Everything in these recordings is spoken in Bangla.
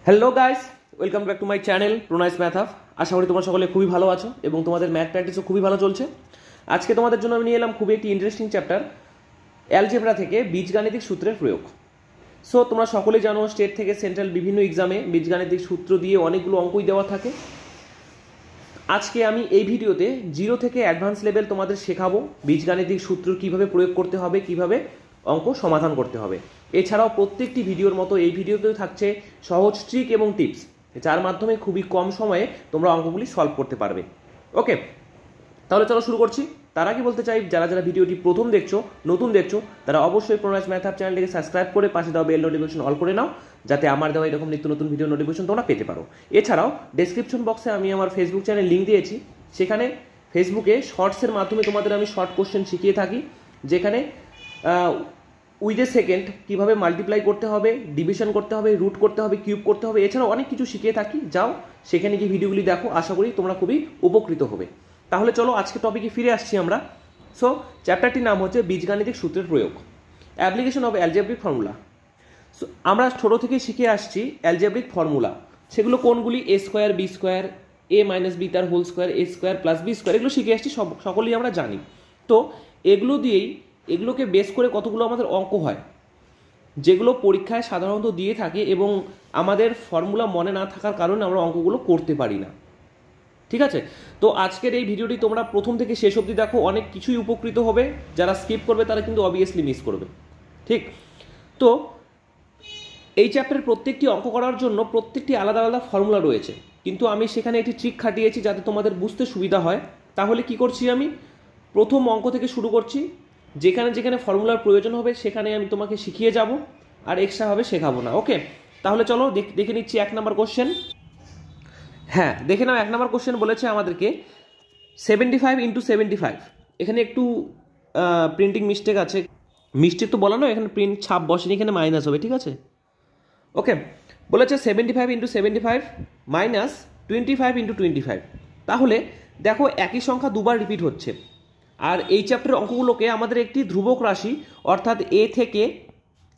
Hello guys, welcome back to my channel Pranay's math. আশা করি তোমরা সকলে খুবই ভালো আছো এবং তোমাদের ম্যাথ প্র্যাকটিসও খুবই ভালো চলছে। আজকে তোমাদের জন্য আমি নিয়ে এলাম খুবই একটি ইন্টারেস্টিং চ্যাপ্টার, অ্যালজেব্রা থেকে বীজগাণিতিক সূত্রের প্রয়োগ। সো তোমরা সকলেই জানো, স্টেট থেকে সেন্ট্রাল বিভিন্ন এক্সামে বীজগাণিতিক সূত্র দিয়ে অনেকগুলো অঙ্কই দেওয়া থাকে। আজকে আমি এই ভিডিওতে জিরো থেকে অ্যাডভান্স লেভেল তোমাদের শেখাবো বীজগাণিতিক সূত্র কিভাবে প্রয়োগ করতে হবে, কিভাবে অঙ্ক সমাধান করতে হবে। এছাড়াও প্রত্যেকটি ভিডিওর মতো এই ভিডিওতেও থাকছে সহজ ট্রিক এবং টিপস, যার মাধ্যমে খুবই কম সময়ে তোমরা অঙ্কগুলি সলভ করতে পারবে। ওকে, তাহলে চলো শুরু করছি। তার আগে বলতে চাই, যারা যারা ভিডিওটি প্রথম দেখছো, নতুন দেখছো, তারা অবশ্যই প্রণয়স ম্যাথ চ্যানেলটিকে সাবস্ক্রাইব করে পাশে দেওয়া বেল নোটিফিকেশন অল করে নাও, যাতে আমার দেওয়া এরকম নিত্য নতুন ভিডিও নোটিফিকেশন তোমরা পেতে পারো। এছাড়াও ডেসক্রিপশন বক্সে আমি আমার ফেসবুক চ্যানেল লিঙ্ক দিয়েছি, সেখানে ফেসবুকে শর্টসের মাধ্যমে তোমাদের আমি শর্ট কোশ্চেন শিখিয়ে থাকি, যেখানে উইথ এ সেকেন্ড কীভাবে মাল্টিপ্লাই করতে হবে, ডিভিশন করতে হবে, রুট করতে হবে, কিউব করতে হবে, এছাড়াও অনেক কিছু শিখিয়ে থাকি। যাও সেখানে গিয়ে ভিডিওগুলি দেখো, আশা করি তোমরা খুবই উপকৃত হবে। তাহলে চলো আজকে টপিকে ফিরে আসছি আমরা। সো চ্যাপ্টারটির নাম হচ্ছে বীজগাণিতিক সূত্রের প্রয়োগ, application of algebraic formula. So আমরা ছোটো থেকে শিখে আসছি অ্যালজেব্রিক ফর্মুলা। সেগুলো কোনগুলি? এ স্কোয়ার, বি স্কোয়ার, এ মাইনাস বি তার হোল স্কোয়ার, এ স্কোয়ার প্লাস বি স্কোয়ার, এগুলো শিখে আসছি, সকলেই আমরা জানি। তো এগুলোকে বেস করে কতগুলো আমাদের অঙ্ক হয়, যেগুলো পরীক্ষায় সাধারণত দিয়ে থাকে এবং আমাদের ফর্মুলা মনে না থাকার কারণে আমরা অঙ্কগুলো করতে পারি না। ঠিক আছে, তো আজকের এই ভিডিওটি তোমরা প্রথম থেকে শেষ অবধি দেখো, অনেক কিছুই উপকৃত হবে। যারা স্কিপ করবে তারা কিন্তু অবভিয়াসলি মিস করবে। ঠিক, তো এই চ্যাপ্টারের প্রত্যেকটি অঙ্ক করার জন্য প্রত্যেকটি আলাদা আলাদা ফর্মুলা রয়েছে, কিন্তু আমি সেখানে একটি ট্রিক খাটিয়েছি যাতে তোমাদের বুঝতে সুবিধা হয়। তাহলে কি করছি, আমি প্রথম অঙ্ক থেকে শুরু করছি। যেখানে যেখানে ফর্মুলার প্রয়োজন হবে সেখানে আমি তোমাকে শিখিয়ে যাব, আর এক্সট্রাভাবে শেখাবো না। ওকে, তাহলে চলো দেখে নিচ্ছি 1 নম্বর কোশ্চেন। হ্যাঁ, দেখে নাও, 1 নম্বর কোশ্চেন বলেছে আমাদেরকে 75 ইন্টু 75। এখানে একটু প্রিন্টিং মিস্টেক আছে, মিস্টেক তো বলা নয়, এখানে প্রিন্ট ছাপ বসেনি, এখানে মাইনাস হবে। ঠিক আছে, ওকে, বলেছে 75 ইন্টু 75 মাইনাস 25 ইন্টু 25। তাহলে দেখো একই সংখ্যা দুবার রিপিট হচ্ছে, আর এই চ্যাপ্টারের অঙ্কগুলোকে আমাদের একটি ধ্রুবক রাশি অর্থাৎ এ থেকে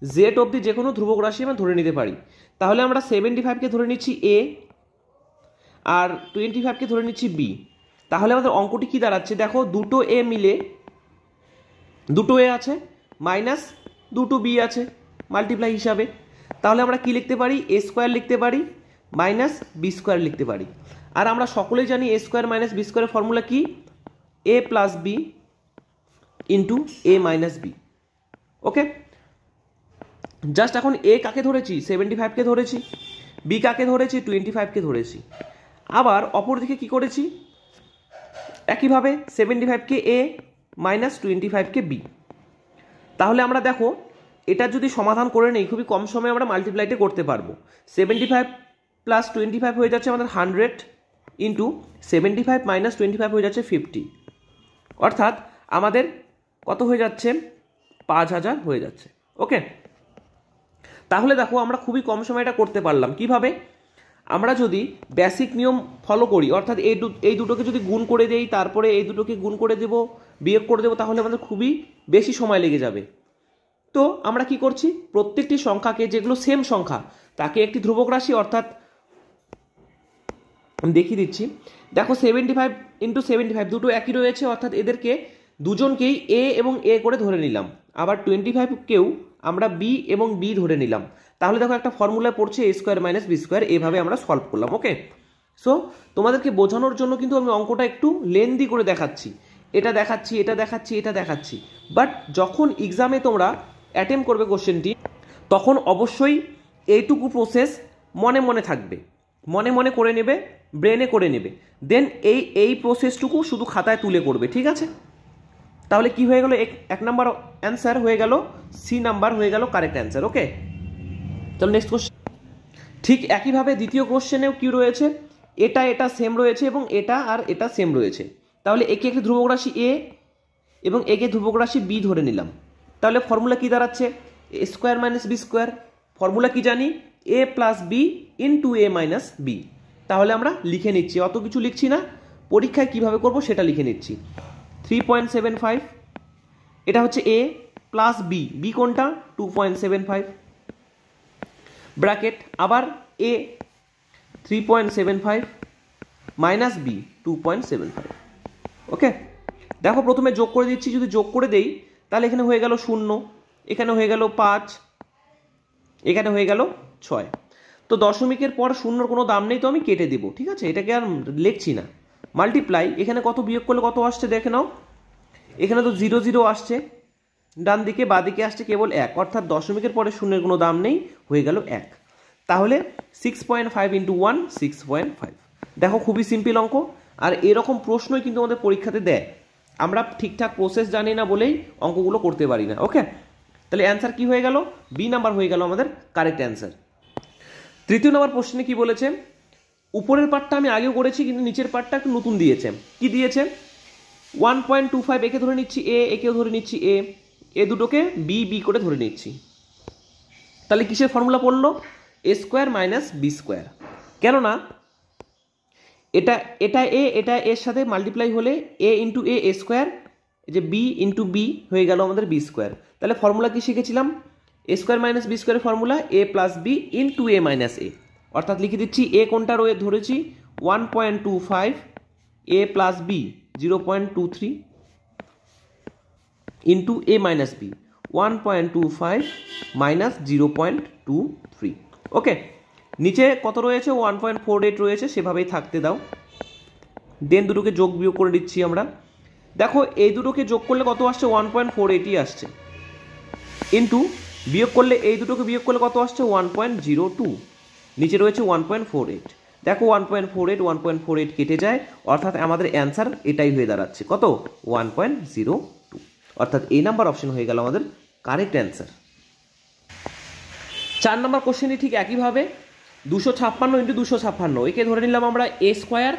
জেড অবধি যে কোনো ধ্রুবক রাশি আমরা ধরে নিতে পারি। তাহলে আমরা 75কে ধরে নিচ্ছি এ, আর 25কে ধরে নিচ্ছি বি। তাহলে আমাদের অঙ্কটি কি দাঁড়াচ্ছে? দেখো, দুটো এ মিলে, দুটো এ আছে মাইনাস দুটো বি আছে মাল্টিপ্লাই হিসাবে। তাহলে আমরা কি লিখতে পারি? এ স্কোয়ার লিখতে পারি মাইনাস বি স্কোয়ার লিখতে পারি। আর আমরা সকলেই জানি এ স্কোয়ার মাইনাস বি স্কোয়ারের ফর্মুলা কি? A plus b into a minus B. Okay, just এখন এ কাকে ধরেছি? 75কে ধরেছি। বি কাকে ধরেছি? 25কে ধরেছি। আবার অপরদিকে কি করেছি? একইভাবে 75কে এ মাইনাস 25কে বি। তাহলে আমরা দেখো, এটা যদি সমাধান করে নেই, খুবই কম সময়ে আমরা মাল্টিপ্লাইটে করতে পারবো। 75 প্লাস 25 হয়ে যাচ্ছে আমাদের 100 ইন্টু 75 মাইনাস 25 হয়ে যাচ্ছে 50, অর্থাৎ আমাদের কত হয়ে যাচ্ছে? 5000 হয়ে যাচ্ছে। ওকে, তাহলে দেখো আমরা খুবই কম সময়ে এটা করতে পারলাম। কিভাবে? আমরা যদি বেসিক নিয়ম ফলো করি, অর্থাৎ এই দুটোকে যদি গুণ করে দেই, তারপরে এই দুটোকে গুণ করে দেবো, বিয়োগ করে দেবো, তাহলে আমাদের খুবই বেশি সময় লেগে যাবে। তো আমরা কি করছি? প্রত্যেকটি সংখ্যাকে, যেগুলো সেম সংখ্যা, তাকে একটি ধ্রুবক রাশি অর্থাৎ, আমি দেখিয়ে দিচ্ছি। দেখো 75 ইন্টু 75 দুটো একই রয়েছে, অর্থাৎ এদেরকে দুজনকেই এ এবং এ করে ধরে নিলাম। আবার 25কেও আমরা বি এবং বি ধরে নিলাম। তাহলে দেখো একটা ফর্মুলা পড়ছে এ স্কোয়ার মাইনাস বি স্কোয়ার। এভাবে আমরা সলভ করলাম। ওকে, সো তোমাদেরকে বোঝানোর জন্য কিন্তু আমি অঙ্কটা একটু লেন্দি করে দেখাচ্ছি, এটা দেখাচ্ছি, এটা দেখাচ্ছি, এটা দেখাচ্ছি। বাট যখন এক্সামে তোমরা অ্যাটেম্প করবে কোশ্চেনটি, তখন অবশ্যই এইটুকু প্রসেস মনে মনে থাকবে, মনে মনে করে নেবে, ব্রেনে করে নেবে, দেন এই প্রসেসটুকু শুধু খাতায় তুলে করবে। ঠিক আছে, তাহলে কি হয়ে গেল? 1 নাম্বার অ্যান্সার হয়ে গেল, সি নাম্বার হয়ে গেল কারেক্ট অ্যান্সার। ওকে, চলো নেক্সট কোশ্চেন। ঠিক একইভাবে দ্বিতীয় কোশ্চেনেও কি রয়েছে? এটা সেম রয়েছে এবং এটা আর এটা সেম রয়েছে। তাহলে একে একটি ধ্রুবক রাশি এ এবং একে ধ্রুবক রাশি বি ধরে নিলাম। তাহলে ফর্মুলা কি দাঁড়াচ্ছে? A square minus b square. Formula কি জানি? A plus b into a minus b. তাহলে আমরা লিখে নিচ্ছি, অত কিছু লিখছি না, পরীক্ষায় কিভাবে করব সেটা লিখে নিচ্ছি। 3.75, এটা হচ্ছে এ প্লাস বি, বি কোনটা? 2.75 ব্র্যাকেট। আবার এ 3.75 মাইনাস বি 2.75। ওকে, দেখো প্রথমে যোগ করে দিচ্ছি, যদি যোগ করে দেই তাহলে এখানে হয়ে গেল 0, এখানে হয়ে গেল 5, এখানে হয়ে গেল 6। তো দশমিকের পর শূন্যর কোনো দাম নেই, তো আমি কেটে দেবো, ঠিক আছে, এটাকে আর লিখছি না। মাল্টিপ্লাই, এখানে কত বিয়োগ করলে কত আসছে দেখে নাও, এখানে তো 0 0 আসছে, ডান দিকে বাঁ দিকে আসছে কেবল 1, অর্থাৎ দশমিকের পরে শূন্যের কোনো দাম নেই, হয়ে গেল 1। তাহলে 6.5 ইন্টু 1 6.5। দেখো খুবই সিম্পল অঙ্ক, আর এরকম প্রশ্নই কিন্তু আমাদের পরীক্ষাতে দেয়, আমরা ঠিকঠাক প্রসেস জানি না বলেই অঙ্কগুলো করতে পারি না। ওকে, তাহলে অ্যান্সার কি হয়ে গেল, বি নাম্বার হয়ে গেল আমাদের কারেক্ট অ্যান্সার। তৃতীয় নম্বর প্রশ্নে কি বলেছে, উপরের পার্টটা আমি আগেও করেছি কিন্তু নিচের পার্টটা একটু নতুন দিয়েছে। কি দিয়েছে, 1.25 একে ধরে নিচ্ছি এ, একেও ধরে নিচ্ছি এ, এ দুটোকে বি বি করে ধরে নিচ্ছি। তাহলে কিসের ফর্মুলা পড়লো, এ স্কোয়ার মাইনাস বি স্কোয়ার। কেননা এটা এটা এ, এটা এর সাথে মাল্টিপ্লাই হলে এ ইন্টু এ স্কোয়ার, যে বি ইন্টু বি হয়ে গেল আমাদের বি স্কোয়ার। তাহলে ফর্মুলা কি শিখেছিলাম, এ স্কোয়ার মাইনাস বি স্কোয়ারের formula A plus b into a minus এ, অর্থাৎ লিখে দিচ্ছি এ কোনটা ধরেছি 1.25 এ plus B 0.23 into a minus B 1.25 minus 0.23। ওকে, নিচে কত রয়েছে 1.48 রয়েছে, সেভাবেই থাকতে দাও। দেন দুটোকে যোগ বিয়োগ করে দিচ্ছি আমরা। দেখো এই দুটোকে যোগ করলে কত আসছে, 1.48ই আসছে, ইন্টু বিয়োগ করলে এই দুটোকে বিয়োগ করলে কত আসছে 1.02, নিচে রয়েছে 1.48। দেখো 1.48 1.48 কেটে যায়, অর্থাৎ আমাদের অ্যান্সার এটাই হয়ে দাঁড়াচ্ছে কত 1.02, অর্থাৎ এই নাম্বার অপশন হয়ে গেল আমাদের কারেক্ট অ্যান্সার। 4 নম্বর কোশ্চেনটি ঠিক একইভাবে 256 ইন্টু 256, একে ধরে নিলাম আমরা এ স্কোয়ার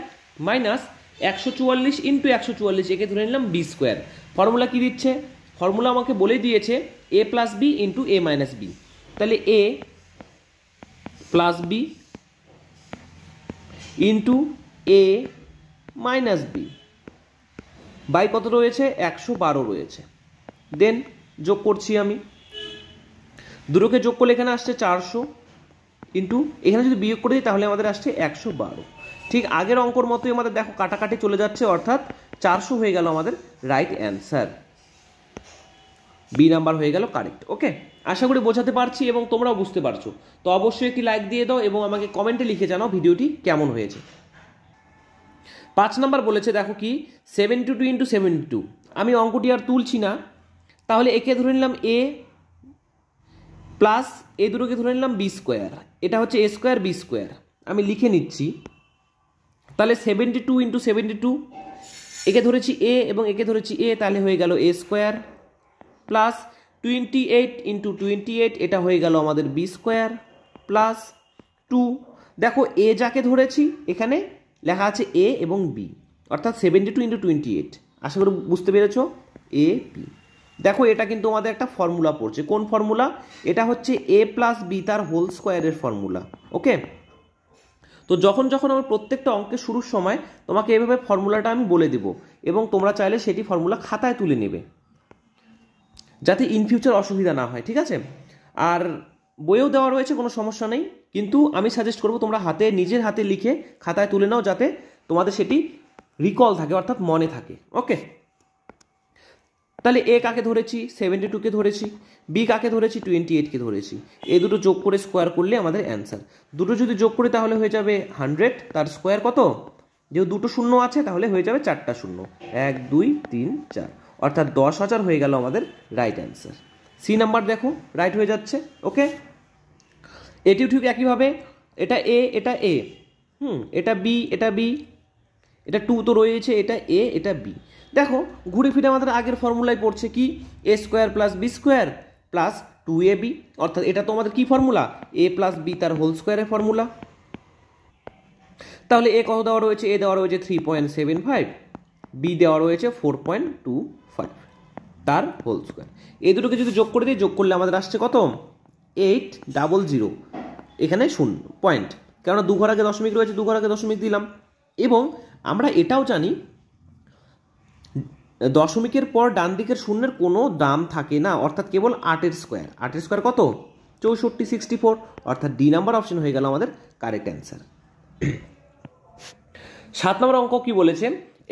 মাইনাস 144 ইন্টু 144, একে ধরে নিলাম বি স্কোয়ার। ফর্মুলা কি দিচ্ছে, ফর্মুলা আমাকে বলে দিয়েছে a plus b into a minus b. তাহলে a plus b into a minus b by কত রয়েছে 112 রয়েছে। দেন যোগ করছি আমি, দুটোকে যোগ করলে এখানে আসছে 400 ইন্টু এখানে যদি বিয়োগ করে দিই তাহলে আমাদের আসছে 112। ঠিক আগের অঙ্কর মতোই আমাদের দেখো কাটাকাটি চলে যাচ্ছে, অর্থাৎ 400 হয়ে গেল আমাদের রাইট অ্যান্সার, বি নাম্বার হয়ে গেল কারেক্ট। ওকে, আশা করি বোঝাতে পারছি এবং তোমরাও বুঝতে পারছো। তো অবশ্যই একটি লাইক দিয়ে দাও এবং আমাকে কমেন্টে লিখে জানাও ভিডিওটি কেমন হয়েছে। 5 নাম্বার বলেছে, দেখো কি 72 ইন্টু 72, আমি অঙ্কটি আর তুলছি না, তাহলে একে ধরে নিলাম এ প্লাস এ দুটোকে ধরে নিলাম বি স্কোয়ার, এটা হচ্ছে এ স্কোয়ার বি স্কোয়ার, আমি লিখে নিচ্ছি। তাহলে 72 ইন্টু 72, একে ধরেছি এ এবং একে ধরেছি এ, তাহলে হয়ে গেল এ স্কোয়ার প্লাস 28 ইন্টু 28, এটা হয়ে গেল আমাদের বি স্কোয়ার প্লাস 2। দেখো এ যাকে ধরেছি এখানে লেখা আছে এ এবং বি, অর্থাৎ 72 ইন্টু 28, আশা করি বুঝতে পেরেছ, এ বি। দেখো এটা কিন্তু আমাদের একটা ফর্মুলা পড়ছে, কোন ফর্মুলা, এটা হচ্ছে এ প্লাস বি তার হোল স্কোয়ারের ফর্মুলা। ওকে, তো যখন যখন আমার প্রত্যেকটা অঙ্কের শুরুর সময় তোমাকে এভাবে ফর্মুলাটা আমি বলে দেব এবং তোমরা চাইলে সেটি ফর্মুলা খাতায় তুলে নেবে, যাতে ইন ফিউচার অসুবিধা না হয়, ঠিক আছে। আর বইয়েও দেওয়া রয়েছে, কোনো সমস্যা নেই, কিন্তু আমি সাজেস্ট করবো তোমরা হাতে নিজের হাতে লিখে খাতায় তুলে নাও, যাতে তোমাদের সেটি রিকল থাকে, অর্থাৎ মনে থাকে। ওকে, তাহলে এ কাকে ধরেছি 72কে ধরেছি, বি কাকে ধরেছি 28কে ধরেছি, এই দুটো যোগ করে স্কোয়ার করলে আমাদের অ্যান্সার। দুটো যদি যোগ করি তাহলে হয়ে যাবে 100, তার স্কোয়ার কত, যেহেতু দুটো শূন্য আছে তাহলে হয়ে যাবে 4টা শূন্য, 1 2 3 4, অর্থাৎ 10,000 হয়ে গেল আমাদের রাইট অ্যান্সার। সি নাম্বার দেখো রাইট হয়ে যাচ্ছে। ওকে, এটিও ঠিক একইভাবে, এটা এ এটা এ, এটা বি এটা বি, এটা 2 তো রয়েছে, এটা এ এটা বি। দেখো ঘুরে ফিরে আমাদের আগের ফর্মুলায় পড়ছে কি, a square plus B square plus 2ab, অর্থাৎ এটা তো আমাদের কি ফর্মুলা, এ প্লাস বি তার হোল স্কোয়ারের ফর্মুলা। তাহলে এ কত দেওয়া রয়েছে, এ দেওয়া রয়েছে 3.75, বি দেওয়া রয়েছে 4.25 তার হোল স্কোয়ার। এই দুটোকে যদি যোগ করে দিই, যোগ করলে আমাদের আসছে কত 800, এখানে শূন্য পয়েন্ট, কেননা 2 ঘর আগে দশমিক রয়েছে, 2 ঘর আগে দশমিক দিলাম। এবং আমরা এটাও জানি দশমিকের পর ডান দিকের শূন্যের কোনো দাম থাকে না, অর্থাৎ কেবল 8 এর স্কোয়ার, 8 এর স্কোয়ার কত 64 64, অর্থাৎ ডি নাম্বার অপশন হয়ে গেল আমাদের কারেক্ট অ্যান্সার। 7 নম্বর অঙ্ক কি বলেছে,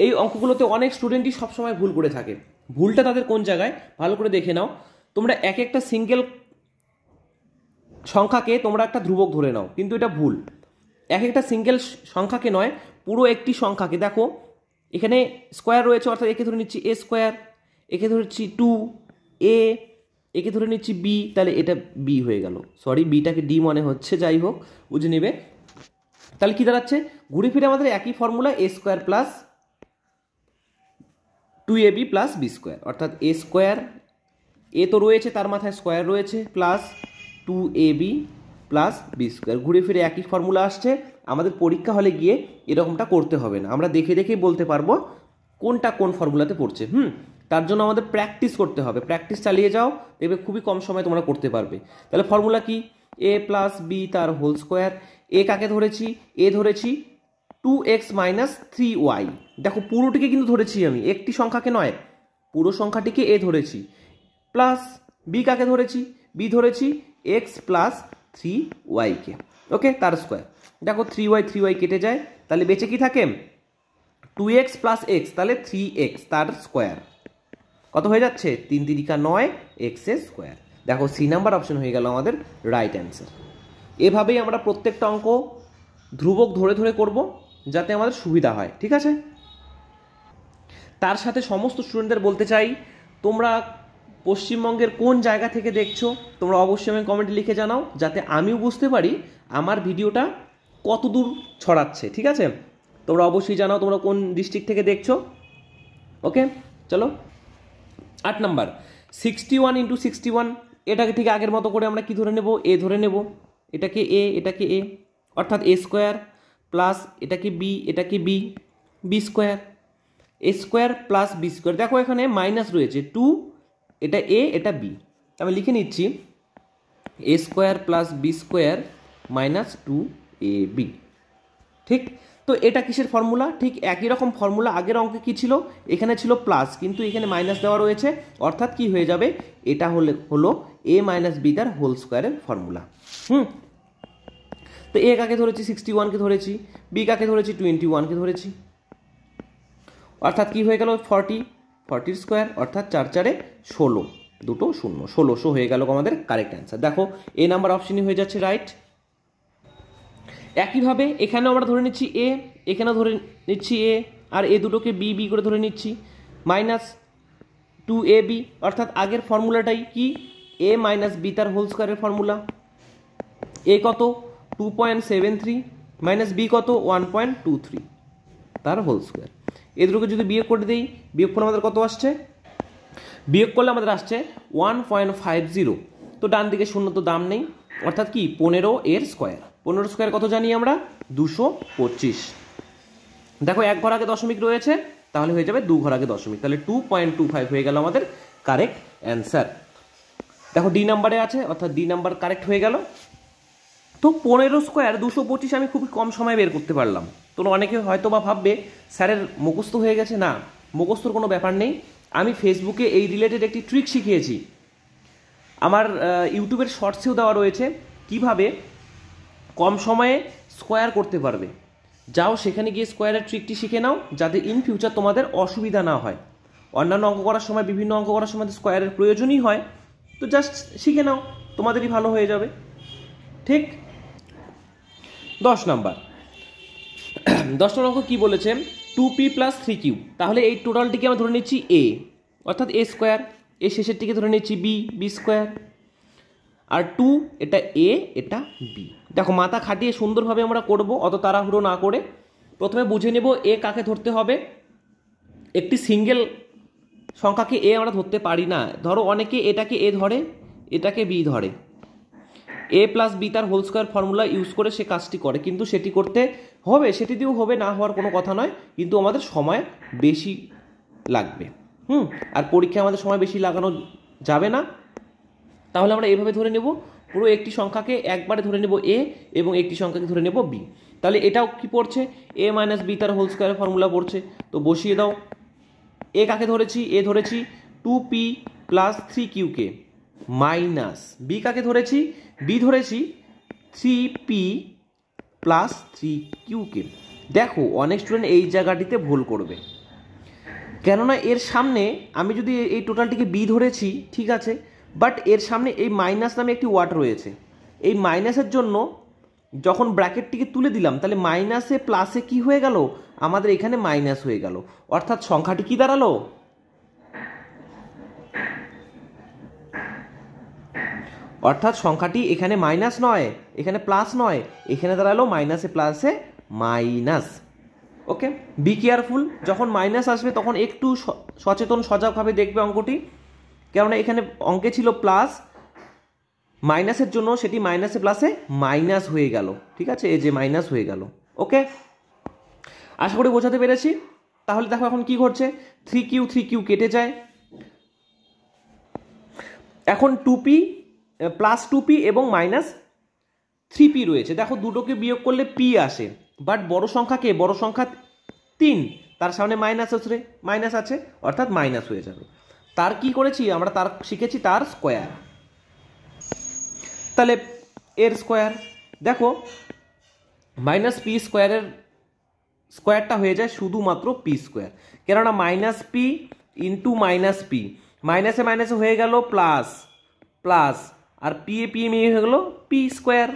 এই অঙ্কগুলোতে অনেক স্টুডেন্টই সবসময় ভুল করে থাকে। ভুলটা তাদের কোন জায়গায় ভালো করে দেখে নাও। তোমরা এক একটা সিঙ্গেল সংখ্যাকে তোমরা একটা ধ্রুবক ধরে নাও, কিন্তু এটা ভুল। এক একটা সিঙ্গেল সংখ্যাকে নয়, পুরো একটি সংখ্যাকে, দেখো এখানে স্কোয়ার রয়েছে, অর্থাৎ একে ধরে নিচ্ছি এ স্কোয়ার, একে ধরেছি 2a, একে ধরে নিচ্ছি বি, তাহলে এটা বি হয়ে গেল। সরি, বিটাকে ডি মনে হচ্ছে, যাই হোক বুঝে নেবে। তাহলে কি দাঁড়াচ্ছে, ঘুরে ফিরে আমাদের একই formula, a square plus 2ab plus B square, অর্থাৎ এ স্কোয়ার, এ তো রয়েছে তার মাথায় স্কোয়ার রয়েছে, plus 2ab plus B square. ঘুরে ফিরে একই ফর্মুলা আসছে। আমাদের পরীক্ষা হলে গিয়ে এরকমটা করতে হবে না, আমরা দেখে দেখেই বলতে পারবো কোনটা কোন ফর্মুলাতে পড়ছে। তার জন্য আমাদের প্র্যাকটিস করতে হবে। প্র্যাকটিস চালিয়ে যাও, দেখবে খুবই কম সময় তোমরা করতে পারবে। তাহলে ফর্মুলা কি, এ প্লাস বি তার হোল স্কোয়ার। এ কাকে ধরেছি, এ ধরেছি 2x মাইনাস 3y। দেখো পুরোটিকে কিন্তু ধরেছি আমি, একটি সংখ্যাকে নয়, পুরো সংখ্যাটিকে এ ধরেছি। প্লাস বি কাকে ধরেছি, বি ধরেছি x প্লাস 3y কে, ওকে, তার স্কোয়ার। দেখো 3y কেটে যায়, তাহলে বেঁচে কি থাকে, 2x প্লাস x, তাহলে 3x তার স্কোয়ার। কত হয়ে যাচ্ছে, 3 3 9 x এর স্কোয়ার। দেখো সি নাম্বার অপশন হয়ে গেল আমাদের রাইট অ্যান্সার। এভাবেই আমরা প্রত্যেকটা অঙ্ক ধ্রুবক ধরে ধরে করব, যাতে আমাদের সুবিধা হয়, ঠিক আছে। তার সাথে সমস্ত স্টুডেন্টদের বলতে চাই, তোমরা পশ্চিমবঙ্গের কোন জায়গা থেকে দেখছো তোমরা অবশ্যই আমি কমেন্টে লিখে জানাও, যাতে আমিও বুঝতে পারি আমার ভিডিওটা কত দূর ছড়াচ্ছে, ঠিক আছে। তোমরা অবশ্যই জানাও তোমরা কোন ডিস্ট্রিক্ট থেকে দেখছো। ওকে, চলো 8 নাম্বার, 61 ইন্টু 61, এটাকে ঠিক আগের মতো করে আমরা কি ধরে নেব, এ ধরে নেব। এটাকে এ, এটাকে এ, অর্থাৎ এ স্কোয়ার প্লাস এটাকে বি, এটাকে বি, বি স্কোয়ার, এ স্কোয়ার প্লাস বি স্কোয়ার। দেখো এখানে মাইনাস রয়েছে 2, এটা এ, এটা বি, আমি লিখে নিচ্ছি a square plus B square minus 2ab, ঠিক। তো এটা কিসের ফর্মুলা, ঠিক একই রকম ফর্মুলা আগের অঙ্কে কি ছিল, এখানে ছিল প্লাস, কিন্তু এখানে মাইনাস দেওয়া রয়েছে, অর্থাৎ কি হয়ে যাবে, এটা হলো এ মাইনাস বি তার হোল স্কোয়ারের ফর্মুলা। তো এ কাকে ধরেছি, 61কে ধরেছি, বি কাকে ধরেছি, 21কে ধরেছি, অর্থাৎ কি হয়ে গেল 40 স্কোয়ার, অর্থাৎ 4 4 16, দুটো শূন্য, 1600 হয়ে গেল আমাদের কারেক্ট অ্যান্সার। দেখো এ নাম্বার অপশনই হয়ে যাচ্ছে রাইট। একইভাবে এখানেও আমরা ধরে নিচ্ছি এ, এখানেও ধরে নিচ্ছি এ, আর এ দুটোকে বি বি করে ধরে নিচ্ছি, মাইনাস 2ab, অর্থাৎ আগের ফর্মুলাটাই কি, এ মাইনাস বি তার হোল স্কোয়ারের ফর্মুলা। এ কত 2.73 মাইনাস বি কত 1.23 তার হোল স্কোয়ার। এ দুটোকে যদি বিয়োগ করে দিই, বিয়োগ করে আমাদের কত আসছে, বিয়োগ করলে আমাদের আসছে 1.50। তো ডান দিকে শূন্য তো দাম নেই, অর্থাৎ কি 15 এর স্কোয়ার। 15 স্কোয়ার কত জানি আমরা, 225। দেখো এক ঘর আগে দশমিক রয়েছে, তাহলে হয়ে যাবে 2 ঘর আগে দশমিক, তাহলে 2.25 হয়ে গেল আমাদের কারেক্ট অ্যান্সার। দেখো ডি নাম্বারে আছে, অর্থাৎ ডি নাম্বার কারেক্ট হয়ে গেল। তো 15 স্কোয়ার 225 আমি খুবই কম সময় বের করতে পারলাম। তোমরা অনেকে হয়তো বা ভাববে স্যারের মুখস্থ হয়ে গেছে, না, মুখস্থর কোনো ব্যাপার নেই। আমি ফেসবুকে এই রিলেটেড একটি ট্রিক শিখিয়েছি, আমার ইউটিউবের শর্টসেও দেওয়া রয়েছে, কিভাবে কম সময়ে স্কোয়ার করতে পারবে। যাও সেখানে গিয়ে স্কোয়ারের ট্রিকটি শিখে নাও, যাতে ইন ফিউচার তোমাদের অসুবিধা না হয়। অন্যান্য অঙ্ক করার সময়, বিভিন্ন অঙ্ক করার সময় স্কোয়ারের প্রয়োজনই হয়, তো জাস্ট শিখে নাও, তোমাদেরই ভালো হয়ে যাবে, ঠিক। 10 নাম্বার অঙ্ক কি বলেছে, 2p প্লাস 3q। তাহলে এই টোটালটিকে আমরা ধরে নিচ্ছি a, অর্থাৎ a স্কোয়ার, এ শেষেরটিকে ধরে নিচ্ছি b, b স্কোয়ার, আর 2 এটা a, এটা b। দেখো মাথা খাটিয়ে সুন্দরভাবে আমরা করব, অত তাড়াহুড়ো না করে। প্রথমে বুঝে নেব এ কাকে ধরতে হবে। একটি সিঙ্গেল সংখ্যাকে এ আমরা ধরতে পারি না। ধরো অনেকে এটাকে এ ধরে, এটাকে বি ধরে, এ প্লাস বি তার হোল স্কোয়ার ফর্মুলা ইউজ করে সে কাজটি করে, কিন্তু সেটি করতে হবে, সেটি দিয়েও হবে, না হওয়ার কোনো কথা নয়, কিন্তু আমাদের সময় বেশি লাগবে। আর পরীক্ষায় আমাদের সময় বেশি লাগানো যাবে না। তাহলে আমরা এভাবে ধরে নেব, পুরো একটি সংখ্যাকে একবারে ধরে নেব এ, এবং একটি সংখ্যাকে ধরে নেব বি। তাহলে এটাও কি পড়ছে, এ মাইনাস বি তার হোল স্কোয়ার ফর্মুলা পড়ছে, তো বসিয়ে দাও। এ কাকে ধরেছি, এ ধরেছি 2p প্লাস 3q কে, মাইনাস বি কাকে ধরেছি, বি ধরেছি 3p প্লাস 3qকে। দেখো অনেক স্টুডেন্ট এই জায়গাটিতে ভুল করবে, কেননা এর সামনে আমি যদি এই টোটালটিকে বি ধরেছি ঠিক আছে, বাট এর সামনে এই মাইনাস নামে একটি ওয়ার্ড রয়েছে। এই মাইনাসের জন্য যখন ব্র্যাকেটটিকে তুলে দিলাম তাহলে মাইনাসে প্লাসে কি হয়ে গেল, আমাদের এখানে মাইনাস হয়ে গেল, অর্থাৎ সংখ্যাটি কি দাঁড়ালো, অর্থাৎ সংখ্যাটি এখানে মাইনাস নয়, এখানে প্লাস নয়, এখানে দাঁড়ালো মাইনাসে প্লাসে মাইনাস। ওকে, বি কেয়ারফুল, যখন মাইনাস আসবে তখন একটু সচেতন সজাগভাবে দেখবে অঙ্কটি, কেননা এখানে অঙ্কে ছিল প্লাস, মাইনাসের জন্য সেটি মাইনাসে প্লাসে মাইনাস হয়ে গেল। ঠিক আছে, এই যে মাইনাস হয়ে গেল। ওকে, আশা করি বোঝাতে পেরেছি। তাহলে দেখো এখন কি ঘটছে, 3q কেটে যায়, এখন 2p প্লাস 2p এবং মাইনাস 3p রয়েছে। দেখো দুটোকে বিয়োগ করলে p আসে, বাট বড় সংখ্যাকে, বড় সংখ্যা 3, তার সামনে মাইনাস আছে অর্থাৎ মাইনাস হয়ে যাবে। তার কি করেছি আমরা, তার শিখেছি তার স্কোয়ার, তাহলে এর স্কোয়ার, দেখো মাইনাস পি স্কোয়ারের স্কোয়ারটা হয়ে যায় শুধুমাত্র পি স্কোয়ার, কেননা minus P into minus P, মাইনাসে মাইনাসে হয়ে গেল প্লাস প্লাস, আর পি মিয়ে হয়ে গেল পি স্কোয়ার,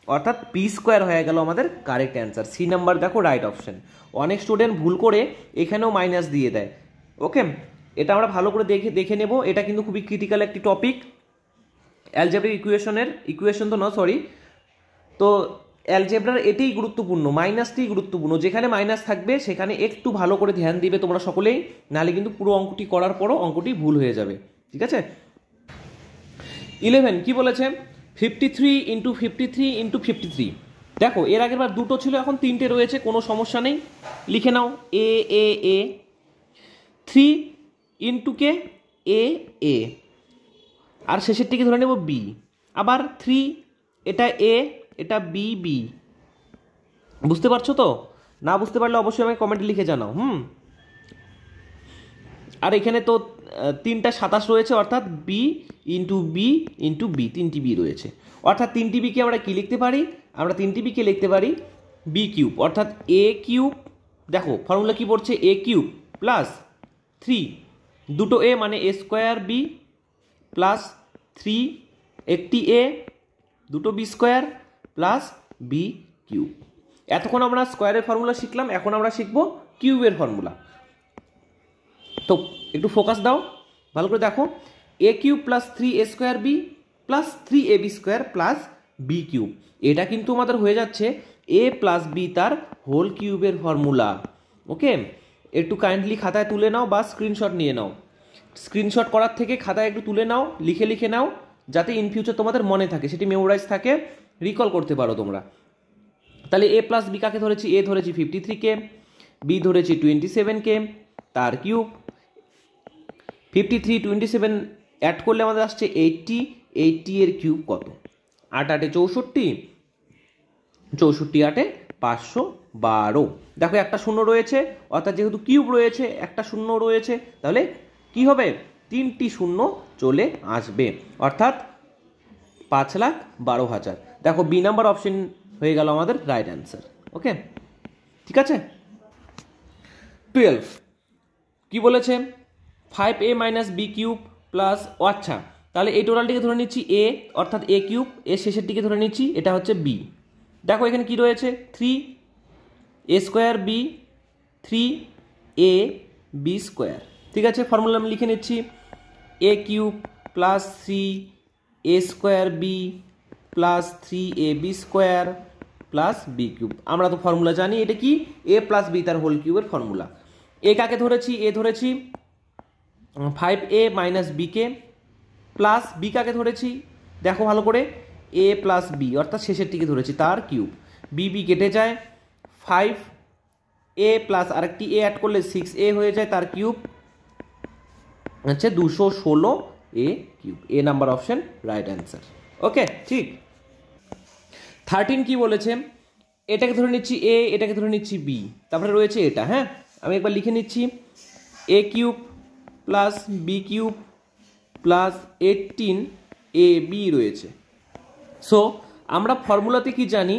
অর্থাৎ পি স্কোয়ার হয়ে গেল আমাদের কারেক্ট অ্যান্সার। সি নাম্বার দেখো রাইট অপশন। অনেক স্টুডেন্ট ভুল করে এখানেও মাইনাস দিয়ে দেয়। ওকে, এটা আমরা ভালো করে দেখে নেব, এটা কিন্তু খুবই ক্রিটিক্যাল একটি টপিক অ্যালজেব্রিক ইকুয়েশন তো না সরি, তো অ্যালজেব্রার এটাই গুরুত্বপূর্ণ, মাইনাসটাই গুরুত্বপূর্ণ। যেখানে মাইনাস থাকবে সেখানে একটু ভালো করে ধ্যান দিবে তোমরা সকলেই, নাহলে কিন্তু পুরো অঙ্কটি করার পরও অঙ্কটি ভুল হয়ে যাবে। ঠিক আছে, 11 কি বলেছে, 53 ইন্টু 53 ইন্টু 53। দেখো এর আগের বার দুটো ছিল, এখন তিনটে রয়েছে, কোনো সমস্যা নেই, লিখে নাও এ এ এ, 3 ইন্টু কে এ এ, আর শেষেরটিকে ধরে নেব বি, আবার 3, এটা এ এটা বি বি। বুঝতে পারছো তো? না বুঝতে পারলে অবশ্যই আমাকে কমেন্টে লিখে জানাও। আর এখানে তো 3টা 27 রয়েছে, অর্থাৎ B into B into B, 3টি বি রয়েছে, অর্থাৎ 3টি বিকে আমরা কি লিখতে পারি, আমরা 3টি বিকে লিখতে পারি বি কিউব, অর্থাৎ এ কিউব। দেখো ফর্মুলা কি পড়ছে, এ কিউব প্লাস 3, দুটো এ মানে এ স্কোয়ার বি প্লাস 3 একটি এ, দুটো B square plus B cube. এতক্ষণ আমরা স্কোয়ারের ফর্মুলা শিখলাম, এখন আমরা শিখবো কিউবের ফর্মুলা। তো একটু ফোকাস দাও, ভালো করে দেখো, a cube plus 3a square b plus 3ab square plus B cube, এটা কিন্তু আমাদের হয়ে যাচ্ছে এ প্লাস বি তার হোল কিউবের ফর্মুলা। ওকে, একটু কাইন্ডলি খাতায় তুলে নাও বা স্ক্রিনশট নিয়ে নাও, স্ক্রিনশট করার থেকে খাতায় একটু তুলে নাও, লিখে নাও, যাতে ইন ফিউচার তোমাদের মনে থাকে, সেটি মেমোরাইজ থাকে, রিকল করতে পারো তোমরা। তাহলে এ প্লাস বি কাকে ধরেছি, এ ধরেছি 53কে, বি ধরেছি 27কে, তার কিউব 53 27 অ্যাড করলে আমাদের আসছে 80, 80 এর কিউব কত, 8 8 64, 64 8 512। দেখো একটা শূন্য রয়েছে, অর্থাৎ যেহেতু কিউব রয়েছে একটা শূন্য রয়েছে, তাহলে কি হবে, 3টি শূন্য চলে আসবে, অর্থাৎ 5,12,000। দেখো বি নাম্বার অপশন হয়ে গেল আমাদের রাইট অ্যান্সার। ওকে, ঠিক আছে। 12 কি বলেছে, 5a minus b cube plus, আচ্ছা তাহলে এই টোটালটিকে ধরে নিচ্ছি এ, অর্থাৎ এ কিউব, এর শেষের দিকে ধরে নিচ্ছি এটা হচ্ছে বি। দেখো এখানে কি রয়েছে, 3a square b 3a b square. ঠিক আছে, ফর্মুলা আমি লিখে নিচ্ছি, a cube plus 3a square b plus 3ab square plus B cube. আমরা তো ফর্মুলা জানি, এটা কি এ প্লাস বি তার হোল কিউবের ফর্মুলা। এ কাকে ধরেছি, এ ধরেছি 5a মাইনাস বিকে, প্লাস বি কাকে ধরেছি, দেখো ভালো করে, এ প্লাস বি, অর্থাৎ শেষের দিকে ধরেছি তার কিউব, বি বি কেটে যায়, 5a প্লাস আরেকটি এ অ্যাড করলে 6a হয়ে যায়, তার কিউব হচ্ছে 216a কিউব। এ নাম্বার অপশন রাইট অ্যান্সার। ওকে, ঠিক। 13 কি বলেছে, এটাকে ধরে নিচ্ছি এ, এটাকে ধরে নিচ্ছি বি, তারপরে রয়েছে এটা। হ্যাঁ, আমি একবার লিখে নিচ্ছি, a cube plus B cube plus 18 a b রয়েছে। সো আমরা ফর্মুলাতে কি জানি,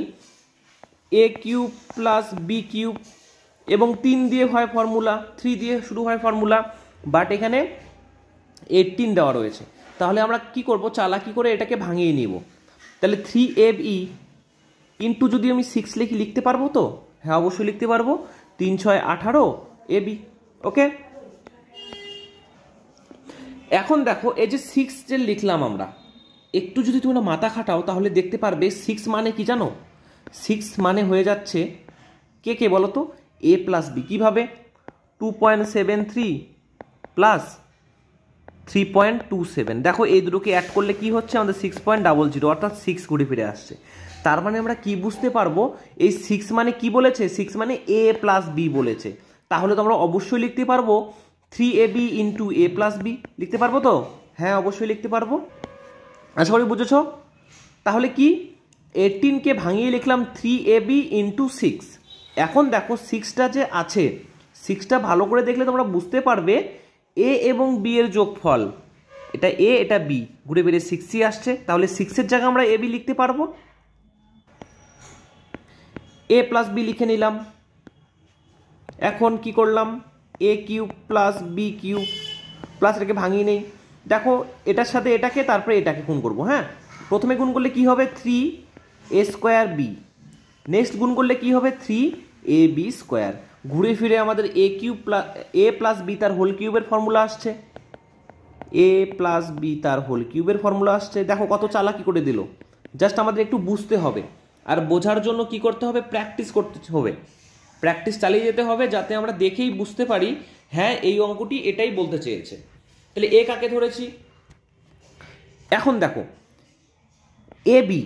এ কিউব প্লাস বি কিউব, এবং 3 দিয়ে হয় ফর্মুলা, 3 দিয়ে শুরু হয় ফর্মুলা, বাট এখানে 18 দেওয়া রয়েছে। তাহলে আমরা কি করব, চালাকি করে এটাকে ভাঙিয়ে নিব। তাহলে 3ab ইন্টু যদি আমি 6 লিখতে পারবো তো? হ্যাঁ, অবশ্যই লিখতে পারবো। 3 6 18 ab। ওকে, এখন দেখো এই যে 6 যে লিখলাম আমরা, একটু যদি তোমরা মাথা খাটাও তাহলে দেখতে পারবে 6 মানে কি জানো? 6 মানে হয়ে যাচ্ছে কে বলো তো? এ প্লাস বি। কীভাবে? 2.73 প্লাস 3.27। দেখো এই দুটোকে অ্যাড করলে কি হচ্ছে আমাদের 6.00, অর্থাৎ 6 ঘুরে ফিরে আসছে। তার মানে আমরা কি বুঝতে পারবো, এই 6 মানে কি বলেছে? 6 মানে এ প্লাস বি বলেছে। তাহলে তো আমরা অবশ্যই লিখতে পারবো 3ab ইন্টু এ প্লাস বি। লিখতে পারবো তো? হ্যাঁ, অবশ্যই লিখতে পারবো। আশা করি বুঝেছ। তাহলে কি 18কে ভাঙিয়ে লিখলাম 3ab ইন্টু 6। এখন দেখো 6টা যে আছে, 6টা ভালো করে দেখলে তোমরা বুঝতে পারবে এ এবং বি এর যোগফল, এটা এ এটা বি, ঘুরে বেরিয়ে 6ই আসছে। তাহলে 6-এর জায়গায় আমরা এ বি লিখতে পারবো। এ প্লাস বি লিখে নিলাম। এখন কি করলাম, a cube plus B cube, plus এটাকে ভাঙিয়ে নেই। দেখো এটার সাথে এটাকে, তারপরে এটাকে গুণ করবো। হ্যাঁ, প্রথমে গুণ করলে কি হবে 3a স্কোয়ার বি, নেক্সট গুণ করলে কি হবে 3ab স্কোয়ার। ঘুরে ফিরে আমাদের এ কিউব প্লাস এ প্লাস বি তার হোল কিউবের ফর্মুলা আসছে, এ প্লাস বি তার হোল কিউবের ফর্মুলা আসছে। দেখো কত চালাকি করে দিল। জাস্ট আমাদের একটু বুঝতে হবে, আর বোঝার জন্য কি করতে হবে, প্র্যাকটিস করতে হবে, প্র্যাকটিস চালিয়ে যেতে হবে, যাতে আমরা দেখেই বুঝতে পারি হ্যাঁ এই অঙ্কটি এটাই বলতে চেয়েছে। তাহলে এ কাকে ধরেছি? এখন দেখো এবি,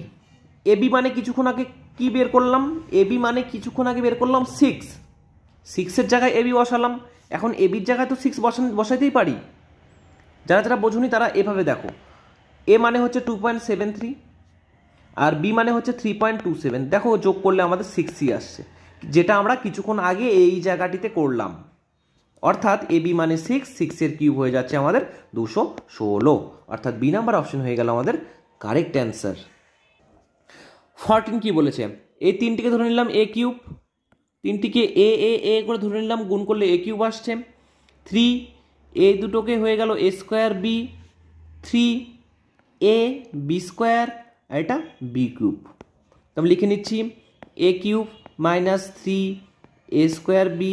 এবি মানে কিছুক্ষণ আগে কি বের করলাম, এবি মানে কিছুক্ষণ আগে বের করলাম 6, 6-এর জায়গায় এবি বসালাম। এখন এবির জায়গায় তো 6 বসাইতেই পারি। যারা যারা বোঝুনি তারা এভাবে দেখো, এ মানে হচ্ছে 2.73 আর বি মানে হচ্ছে 3.27। দেখো যোগ করলে আমাদের 6ই আসছে, যেটা আমরা কিছুক্ষণ আগে এই জায়গাটিতে করলাম। অর্থাৎ এবি মানে 6, 6-এর কিউব হয়ে যাচ্ছে আমাদের 216, অর্থাৎ বি নাম্বার অপশন হয়ে গেল আমাদের কারেক্ট অ্যান্সার। 14 কি বলেছে, এই 3টিকে ধরে নিলাম এ কিউব, 3টিকে এ এ এ করে ধরে নিলাম, গুণ করলে এ কিউব আসছে। 3 এই দুটোকে হয়ে গেল a square b, 3a b square, আর এটা বি কিউব। তো আমি লিখে নিচ্ছি a cube minus 3a square b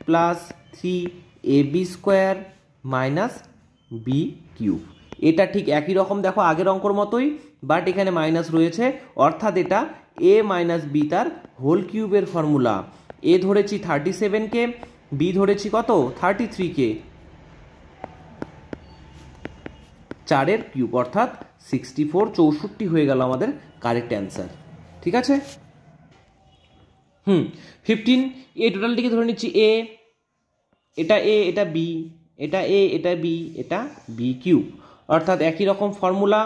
plus 3ab square minus b cube. এটা ঠিক একই রকম দেখো আগের অঙ্কর মতোই, বাট এখানে মাইনাস রয়েছে, অর্থাৎ এটা এ মাইনাস বি তার হোল কিউবের ফর্মুলা। এ ধরেছি 37কে, বি ধরেছি কত 33কে, 4-এর কিউব, অর্থাৎ 64, 64 হয়ে গেল আমাদের কারেক্ট অ্যান্সার। ঠিক আছে। 15 এই টোটালটিকে ধরে নিচ্ছি এ, এটা এ এটা বি, এটা এ এটা বি, এটা বি কিউব, অর্থাৎ একই রকম ফর্মুলা,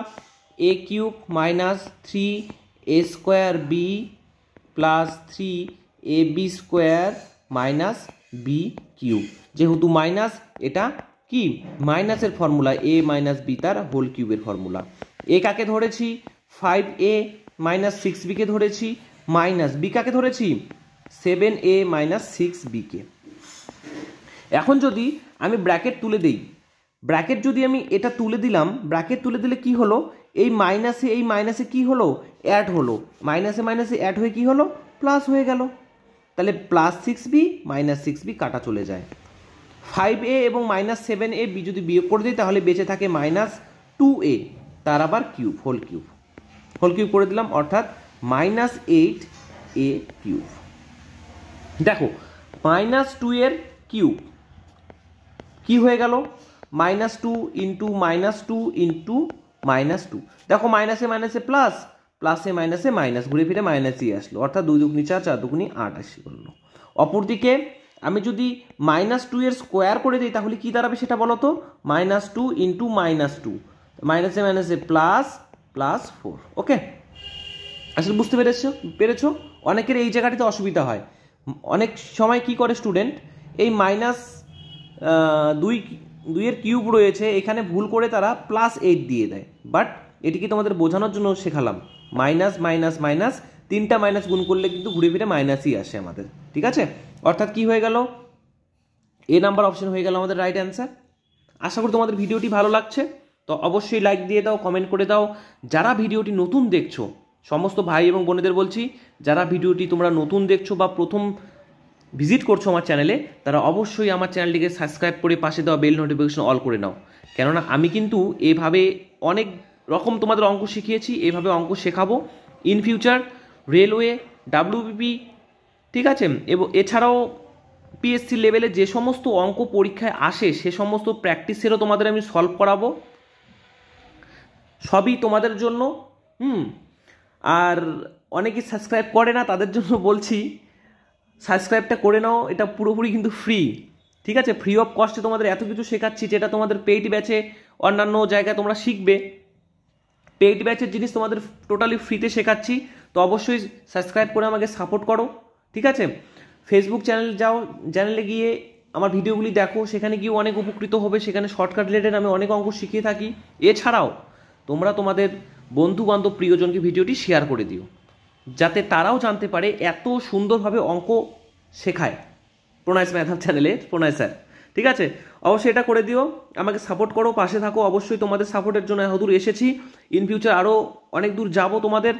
a cube minus 3a square b plus 3ab square minus b cube. যেহেতু মাইনাস, এটা কি মাইনাসের ফর্মুলা, এ মাইনাস বি তার হোল কিউবের ফর্মুলা। এ কাকে ধরেছি 5a মাইনাস 6bকে ধরেছি, মাইনাস বি কাকে ধরেছি 7a মাইনাস 6bকে। এখন যদি আমি ব্র্যাকেট তুলে দিই, ব্র্যাকেট যদি আমি এটা তুলে দিলাম, ব্র্যাকেট তুলে দিলে কি হলো, এই মাইনাসে কি হলো, অ্যাড হলো, মাইনাসে মাইনাসে অ্যাড হয়ে কি হলো, প্লাস হয়ে গেল। তাহলে প্লাস 6b মাইনাস 6b কাটা চলে যায়। 5a এবং মাইনাস 7a বি যদি বিয়োগ করে দিই তাহলে বেঁচে থাকে মাইনাস 2a, তার আবার কিউব, হোল কিউব করে দিলাম, অর্থাৎ মাইনাস 8a কিউব। দেখো মাইনাস 2 এর কিউব কি হয়ে গেল, minus 2 into minus 2 into minus 2। দেখো মাইনাসে মাইনাসে প্লাস, প্লাসে মাইনাসে মাইনাস, ঘুরে ফিরে মাইনাসই আসলো, অর্থাৎ 2 দুগুনি 4, 4 দুগুনি 8 আসি করলো। অপরদিকে আমি যদি মাইনাস 2 এর স্কোয়ার করে দিই তাহলে কি দাঁড়াবে সেটা বলো তো, মাইনাস 2 ইন্টু মাইনাস 2, মাইনাসে মাইনাসে প্লাস, প্লাস 4। ওকে, আসলে বুঝতে পেরেছো? অনেকের এই জায়গাটিতে অসুবিধা হয়। অনেক সময় কি করে স্টুডেন্ট, এই মাইনাস 2 এর কিউব রয়েছে এখানে ভুল করে তারা প্লাস 8 দিয়ে দেয়, বাট এটিকে তোমাদের বোঝানোর জন্য শেখালাম। মাইনাস মাইনাস মাইনাস, তিনটা মাইনাস গুণ করলে কিন্তু ঘুরে ফিরে মাইনাসই আসে আমাদের, ঠিক আছে? অর্থাৎ কি হয়ে গেল, এ নাম্বার অপশন হয়ে গেল আমাদের রাইট অ্যান্সার। আশা করি তোমাদের ভিডিওটি ভালো লাগছে, তো অবশ্যই লাইক দিয়ে দাও, কমেন্ট করে দাও। যারা ভিডিওটি নতুন দেখছো, সমস্ত ভাই এবং বোনেদের বলছি, যারা ভিডিওটি তোমরা নতুন দেখছো বা প্রথম ভিজিট করছো আমার চ্যানেলে, তারা অবশ্যই আমার চ্যানেলটিকে সাবস্ক্রাইব করে পাশে দেওয়া বেল নোটিফিকেশন অল করে নাও। কেননা আমি কিন্তু এভাবে অনেক রকম তোমাদের অঙ্ক শিখিয়েছি, এভাবে অঙ্ক শেখাবো ইন ফিউচার, রেলওয়ে, ডাব্লিউবিপি, ঠিক আছে? এবং এছাড়াও পিএসসি লেভেলে যে সমস্ত অঙ্ক পরীক্ষায় আসে সে সমস্ত প্র্যাকটিসেরও তোমাদের আমি সলভ করাবো, সবই তোমাদের জন্য। আর অনেকে সাবস্ক্রাইব করে না, তাদের জন্য বলছি সাবস্ক্রাইবটা করে নাও, এটা পুরোপুরি কিন্তু ফ্রি, ঠিক আছে? ফ্রি অফ কস্টে তোমাদের এত কিছু শেখাচ্ছি, যেটা তোমাদের পেইড ব্যাচে অন্যান্য জায়গায় তোমরা শিখবে। পেইড ব্যাচের জিনিস তোমাদের টোটালি ফ্রিতে শেখাচ্ছি, তো অবশ্যই সাবস্ক্রাইব করে আমাকে সাপোর্ট করো, ঠিক আছে? ফেসবুক চ্যানেল যাও, চ্যানেলে গিয়ে আমার ভিডিওগুলি দেখো, সেখানে গিয়ে অনেক উপকৃত হবে। সেখানে শর্টকাট রিলেটেড আমি অনেক অঙ্ক শিখিয়ে থাকি। এছাড়াও তোমরা তোমাদের বন্ধু বান্ধব প্রিয়জনকে ভিডিওটি শেয়ার করে দিও, যাতে তারাও জানতে পারে এত সুন্দরভাবে অঙ্ক শেখায় প্রণয় ম্যাথ চ্যানেলে প্রণয় স্যার, ঠিক আছে? অবশ্যই এটা করে দিও, আমাকে সাপোর্ট করো, পাশে থাকো। অবশ্যই তোমাদের সাপোর্টের জন্য এতদূর এসেছি, ইন ফিউচার আরও অনেক দূর যাবো তোমাদের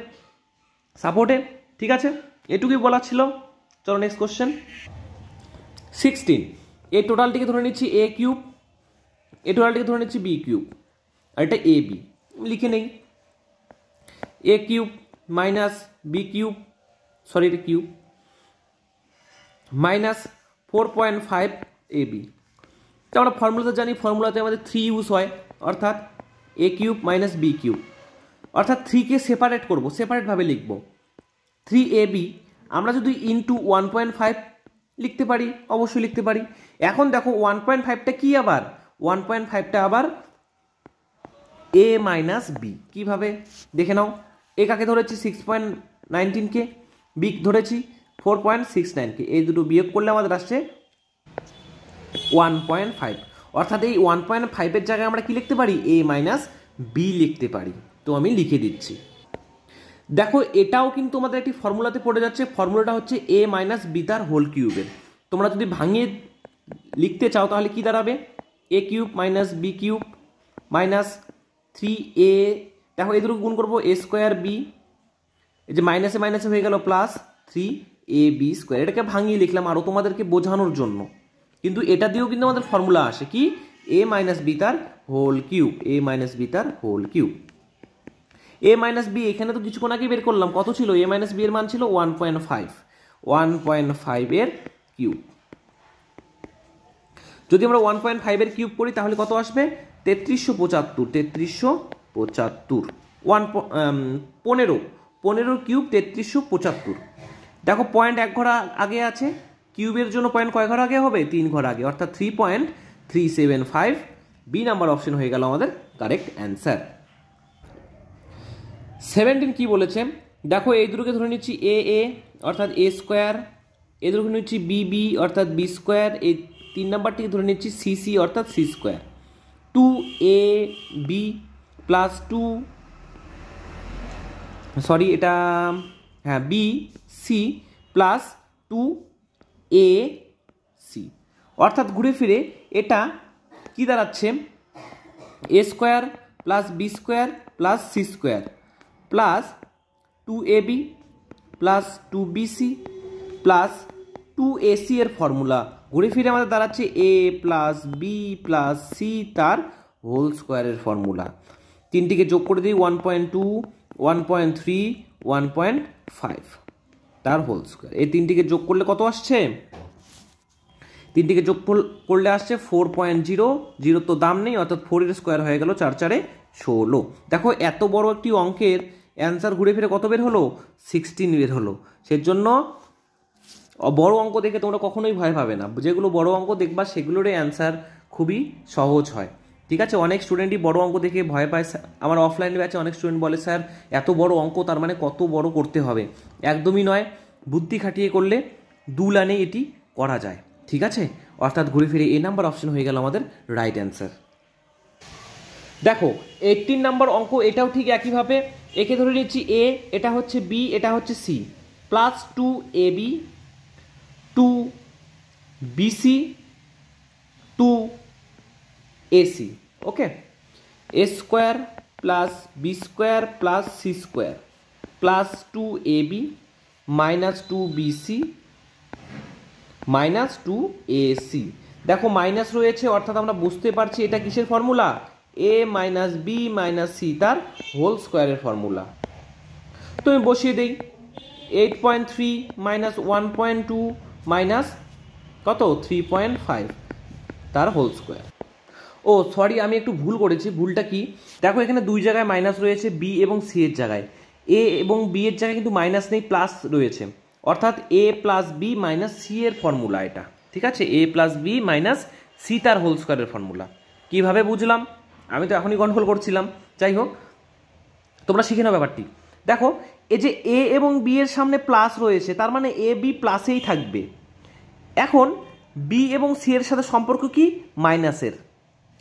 সাপোর্টে, ঠিক আছে? এটুকুই বলার ছিল। চলো নেক্সট কোশ্চেন। 16, এই টোটালটিকে ধরে নিচ্ছি এ কিউব, এই টোটালটিকে ধরে নিচ্ছি বি কিউব, আর এটা এ বি লিখে নেই। A cube minus b cube, sorry এটা কিউব, মাইনাস 4.5 এ বি। তো আমরা ফর্মুলাতে জানি, ফর্মুলাতে আমাদের 3 ইউজ হয়, অর্থাৎ এ কিউব মাইনাস বি কিউব, অর্থাৎ 3কে সেপারেট করবো, সেপারেটভাবে লিখবো। 3ab আমরা যদি ইন্টু 1.5 লিখতে পারি, অবশ্যই লিখতে পারি। এখন দেখো 1.5টা কি, আবার 1.5টা আবার এ মাইনাস বি, কীভাবে দেখে নাও। এ কাকে ধরেছি 6.19কে, বি ধরেছি 4.69কে, এই দুটো বিয়োগ করলে আমাদের আসছে 1.5, অর্থাৎ এই 1.5-এর জায়গায় আমরা কি লিখতে পারি, এ মাইনাস বি লিখতে পারি। তো আমি লিখে দিচ্ছি। দেখো এটাও কিন্তু আমাদের একটি ফর্মুলাতে পড়ে যাচ্ছে, ফর্মুলাটা হচ্ছে এ মাইনাস বি তার হোল কিউবের। তোমরা যদি ভাঙিয়ে লিখতে চাও তাহলে কি দাঁড়াবে, a cube minus b cube minus 3a, দেখো এই দুটো গুণ করবো, এ স্কোয়ার বি, এই যে মাইনাসে মাইনাসে হয়ে গেল প্লাস 3ab স্কোয়ার। এটাকে ভাঙিয়ে লিখলাম আরও তোমাদেরকে বোঝানোর জন্য, কিন্তু এটা দিয়েও কিন্তু আমাদের ফর্মুলা আসে কি, এ মাইনাস বি তার হোল কিউব, এ মাইনাস বি তার হোল কিউব। এ মাইনাস বি এখানে তো কিছুক্ষণ আগে বের করলাম, কত ছিল, এ মাইনাস বি এর মান ছিল 1.5, 1.5 এর কিউব। যদি আমরা 1.5 এর কিউব করি তাহলে কত আসবে, 3375, 15 কিউব 3375। দেখো পয়েন্ট এক ঘর আগে আছে, কিউবের জন্য পয়েন্ট কয় ঘর আগে হবে, 3 ঘর আগে, অর্থাৎ 3.375, বি নাম্বার অপশন হয়ে গেল আমাদের কারেক্ট অ্যান্সার। 17 কি বলেছে, দেখো এই দুটোকে ধরে নিচ্ছি এ এ অর্থাৎ এ স্কোয়ার, এই দুটোকে নিচ্ছি বি বি অর্থাৎ বি স্কোয়ার, এই 3 নাম্বারটিকে ধরে নিচ্ছি সি সি অর্থাৎ C square. 2ab plus 2, sorry এটা হ্যাঁ বি সি প্লাস 2ac, অর্থাৎ ঘুরে ফিরে এটা কি দাঁড়াচ্ছে, a square plus B square plus c square plus 2ab plus 2bc plus 2ac এর ফর্মুলা ঘুরে ফিরে আমাদের দাঁড়াচ্ছে a plus b plus c তার হোল স্কোয়ারের ফর্মুলা। তিনটিকে যোগ করে দিই 1.2, 1.3, 1.5 তার হোল স্কোয়ার। এই তিনটিকে যোগ করলে কত আসছে, তিনটিকে যোগ করলে আসছে 4.0, তো দাম নেই, অর্থাৎ 4 এর স্কোয়ার হয়ে গেল 4 4 16। দেখো এত বড় একটি অঙ্কের অ্যান্সার ঘুরে ফিরে কত বের হলো, 16 বের হলো। সেজন্য বড় অঙ্ক দেখে তোমরা কখনোই ভয় পাবে না, যেগুলো বড় অঙ্ক দেখবা সেগুলোরই অ্যান্সার খুবই সহজ হয়, ঠিক আছে? অনেক স্টুডেন্টই বড় অঙ্ক দেখে ভয় পায়। আমার অফলাইন ব্যাচে অনেক স্টুডেন্ট বলে স্যার এত বড় অঙ্ক তার মানে কত বড় করতে হবে, একদমই নয়, বুদ্ধি খাটিয়ে করলে 2 লাইনে এটি করা যায়, ঠিক আছে? অর্থাৎ ঘুরে ফিরে এ নাম্বার অপশন হয়ে গেল আমাদের রাইট অ্যান্সার। দেখো 18 নম্বর অঙ্ক, এটাও ঠিক একইভাবে একে ধরে নিচ্ছি এ, এটা হচ্ছে বি, এটা হচ্ছে c, plus 2ab 2bc 2ac। Okay, a square plus B square plus c square plus 2ab minus 2bc minus 2ac। দেখো মাইনাস রয়েছে, অর্থাৎ আমরা বুঝতে পারছি এটা কিসের formula, a minus B minus C তার হোল স্কোয়ারের ফর্মুলা। তো আমি বসিয়ে দিই 8.3 মাইনাস 1.2 মাইনাস কত 3.5 তার হোল স্কোয়ার। ও সরি, আমি একটু ভুল করেছি। ভুলটা কি, দেখো এখানে দুই জায়গায় মাইনাস রয়েছে, বি এবং সি এর জায়গায়। এ এবং বি এর জায়গায় কিন্তু মাইনাস নেই, প্লাস রয়েছে, অর্থাৎ এ প্লাস বি মাইনাস সি এর ফর্মুলা এটা। ঠিক আছে, এ প্লাস বি মাইনাস সি তার হোল স্কোয়ারের ফর্মুলা। কীভাবে বুঝলাম, আমি তো এখনই কন্ট্রোল করছিলাম। যাই হোক, তোমরা শিখে নাও ব্যাপারটি। দেখো এই যে এ এবং বি এর সামনে প্লাস রয়েছে, তার মানে এ বি প্লাসেই থাকবে। এখন বি এবং সি এর সাথে সম্পর্ক কি, মাইনাসের,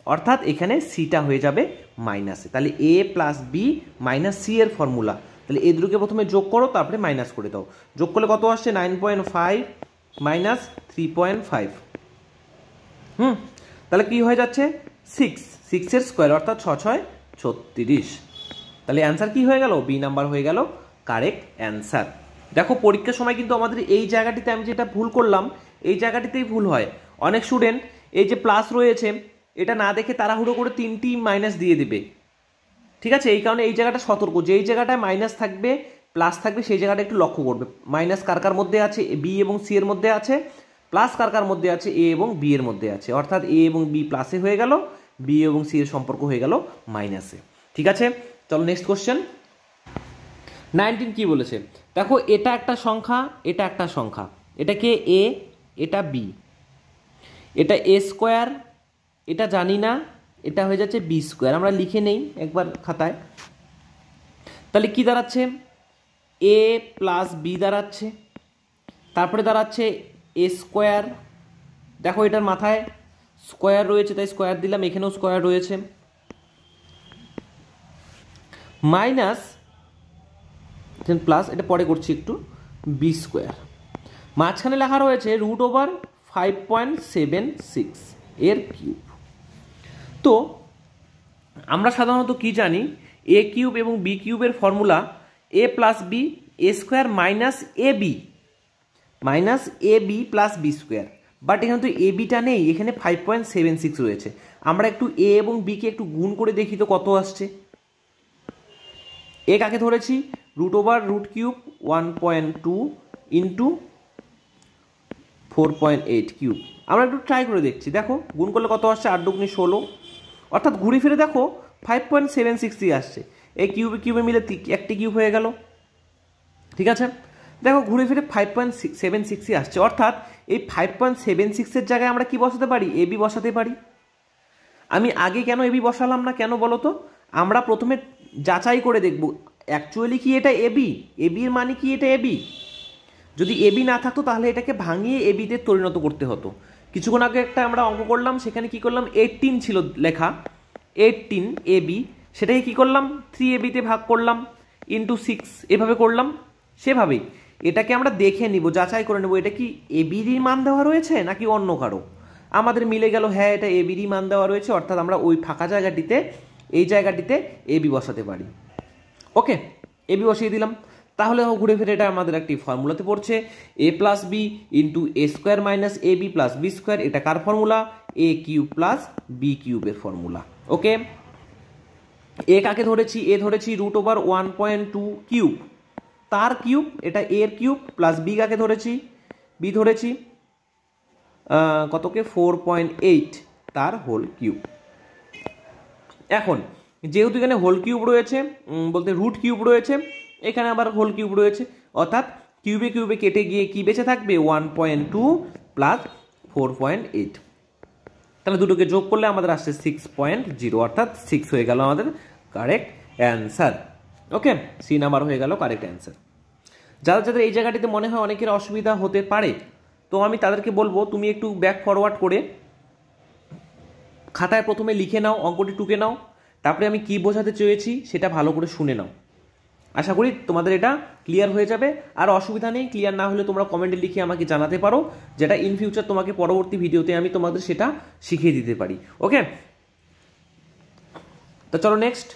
অর্থাৎ এখানে সিটা হয়ে যাবে মাইনাসে। তাহলে a plus B minus C এর ফর্মুলা। তাহলে এ দুটোকে প্রথমে যোগ করো, তারপরে মাইনাস করে দাও। যোগ করলে কত আসছে, 9.5 মাইনাস 3.5। তাহলে কি হয়ে যাচ্ছে, 6 এর স্কোয়ার, অর্থাৎ 6 6 36। তাহলে অ্যান্সার কি হয়ে গেল, বি নাম্বার হয়ে গেল কারেক্ট অ্যান্সার। দেখো পরীক্ষার সময় কিন্তু আমাদের এই জায়গাটিতে আমি যেটা ভুল করলাম, এই জায়গাটিতেই ভুল হয়। অনেক স্টুডেন্ট এই যে প্লাস রয়েছে এটা না দেখে তাড়াহুড়ো করে 3টি মাইনাস দিয়ে দেবে। ঠিক আছে, এই কারণে এই জায়গাটা সতর্ক, যে এই জায়গাটায় মাইনাস থাকবে প্লাস থাকবে সেই জায়গাটা একটু লক্ষ্য করবে। মাইনাস কার কার মধ্যে আছে, বি এবং সি এর মধ্যে আছে, প্লাস কার কার মধ্যে আছে, এ এবং বি এর মধ্যে আছে, অর্থাৎ এ এবং বি প্লাসে হয়ে গেল, বি এবং সি এর সম্পর্ক হয়ে গেল মাইনাসে। ঠিক আছে, চলো নেক্সট কোশ্চেন। 19 কি বলেছে, দেখো এটা একটা সংখ্যা, এটা একটা সংখ্যা, এটাকে এ, এটা বি, এটা এ স্কোয়ার, এটা জানি না, এটা হয়ে যাচ্ছে বি স্কোয়ার। আমরা লিখে নেই একবার খাতায়। তাহলে কি দাঁড়াচ্ছে, এ প্লাস বি দাঁড়াচ্ছে, তারপরে দাঁড়াচ্ছে এ স্কোয়ার। দেখো এটার মাথায় স্কোয়ার রয়েছে তাই স্কোয়ার দিলাম, এখানেও স্কোয়ার রয়েছে, মাইনাস প্লাস, এটা পরে করছি একটু, বি স্কোয়ার। মাঝখানে লেখা রয়েছে √5.76 এর কিউব। তো আমরা সাধারণত কি জানি, এ কিউব এবং বি কিউবের formula A plus B A square minus A B plus B square. But এখানে তো এ বিটা নেই, এখানে 5.76 রয়েছে। আমরা একটু এ এবং বিকে একটু গুণ করে দেখি তো কত আসছে। এ কাকে ধরেছি, √√3 1.2 ইন্টু 4.8 কিউব। আমরা একটু ট্রাই করে দেখছি, দেখো গুণ করলে কত আসছে, 8 দুগুণে 16, অর্থাৎ ঘুরে ফিরে দেখো 5.76 আসছে। এই কিউবে মিলে একটি কিউব হয়ে গেল। ঠিক আছে, দেখো ঘুরে ফিরে 5.76 আসছে, অর্থাৎ এই 5.76 এর জায়গায় আমরা কি বসাতে পারি, এ বি বসাতে পারি। আমি আগে কেন এ বি বসালাম না, কেন বলো তো, আমরা প্রথমে যাচাই করে দেখব অ্যাকচুয়ালি কি এটা এ বি, এ বির মানে কি এটা এ বি। যদি এ বি না থাকতো তাহলে এটাকে ভাঙিয়ে এ বিতে পরিণত করতে হতো। কিছুক্ষণ আগে একটা আমরা অঙ্ক করলাম, সেখানে কি করলাম, 18 ছিল লেখা, 18 এ বি, সেটাকে কি করলাম 3ab তে ভাগ করলাম ইন্টু 6, এভাবে করলাম। সেভাবেই এটাকে আমরা দেখে নিব, যাচাই করে নেব এটা কি এ বিরই মান দেওয়া রয়েছে নাকি অন্য কারো। আমাদের মিলে গেল, হ্যাঁ এটা এ বিরই মান দেওয়া রয়েছে, অর্থাৎ আমরা ওই ফাঁকা জায়গাটিতে, এই জায়গাটিতে এ বি বসাতে পারি। ওকে, এ বি বসিয়ে দিলাম। তাহলে ঘুরে ফিরে এটা আমাদের একটি ফর্মুলাতে পড়ছে, এ plus b into a square minus A B plus B square. এটা কার formula, a cube plus B কিউবের ফর্মুলা। ওকে, এ কাকে ধরেছি, এ ধরেছি √1.2 কিউব, তার কিউব, এটা এর কিউব, প্লাস বি কাকে ধরেছি, বি ধরেছি কতকে 4.8 তার হোল কিউব। এখন যেহেতু এখানে হোল কিউব রয়েছে, বলতে রুট কিউব রয়েছে, এখানে আবার হোল কিউব রয়েছে, অর্থাৎ কিউবে কিউবে কেটে গিয়ে কি বেঁচে থাকবে, 1.2 প্লাস 4.8। তাহলে দুটোকে যোগ করলে আমাদের আসছে 6.0, অর্থাৎ 6 হয়ে গেল আমাদের কারেক্ট অ্যান্সার। ওকে, সি নাম্বার হয়ে গেল কারেক্ট অ্যান্সার। যাদের যাদের এই জায়গাটিতে মনে হয় অনেকের অসুবিধা হতে পারে, তো আমি তাদেরকে বলবো তুমি একটু ব্যাক ফরওয়ার্ড করে খাতায় প্রথমে লিখে নাও, অঙ্কটি টুকে নাও, তারপরে আমি কি বোঝাতে চেয়েছি সেটা ভালো করে শুনে নাও। আশা করি তোমাদের এটা ক্লিয়ার হয়ে যাবে। আর অসুবিধা নেই, ক্লিয়ার না হলে তোমরা কমেন্টে লিখে আমাকে জানাতে পারো, যেটা ইন ফিউচার তোমাকে পরবর্তী ভিডিওতে আমি তোমাদের সেটা শিখিয়ে দিতে পারি। ওকে, তো চলো নেক্সট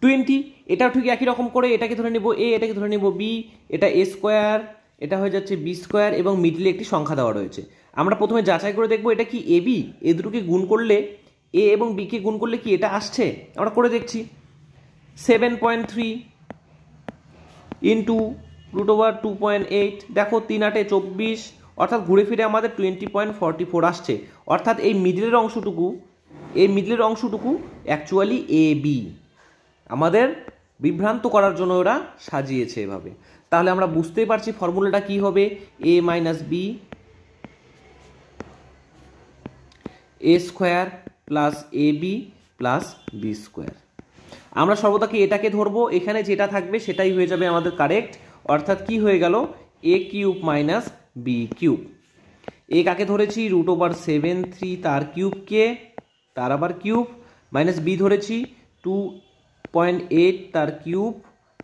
20। এটাও ঠিক একই রকম করে এটাকে ধরে নেব এ, এটাকে ধরে নেব বি, এটা এ স্কোয়ার, এটা হয়ে যাচ্ছে বি স্কোয়ার এবং মিডলে একটি সংখ্যা দেওয়া রয়েছে। আমরা প্রথমে যাচাই করে দেখবো এটা কি এ বি, এ দুটোকে গুণ করলে এ এবং বিকে গুণ করলে কি এটা আসছে, আমরা করে দেখছি। 7.3 ইন্টু √2.8, দেখো 3 8 24, অর্থাৎ ঘুরে ফিরে আমাদের 20.44 আসছে। অর্থাৎ এই মিডলের অংশটুকু অ্যাকচুয়ালি এ বি। আমাদের বিভ্রান্ত করার জন্য ওরা সাজিয়েছে এভাবে। তাহলে আমরা বুঝতেই পারছি ফর্মুলাটা কি হবে, এ minus B A square plus A B plus B square. আমরা সর্বদা কি এটাকে ধরবো, এখানে যেটা থাকবে সেটাই হয়ে যাবে আমাদের কারেক্ট। অর্থাৎ কি হয়ে গেল, এ কিউব মাইনাস বি কিউব। এ কাকে ধরেছি, √7/3 তার কিউবকে, তার আবার কিউব, মাইনাস বি ধরেছি 2.8 তার কিউব,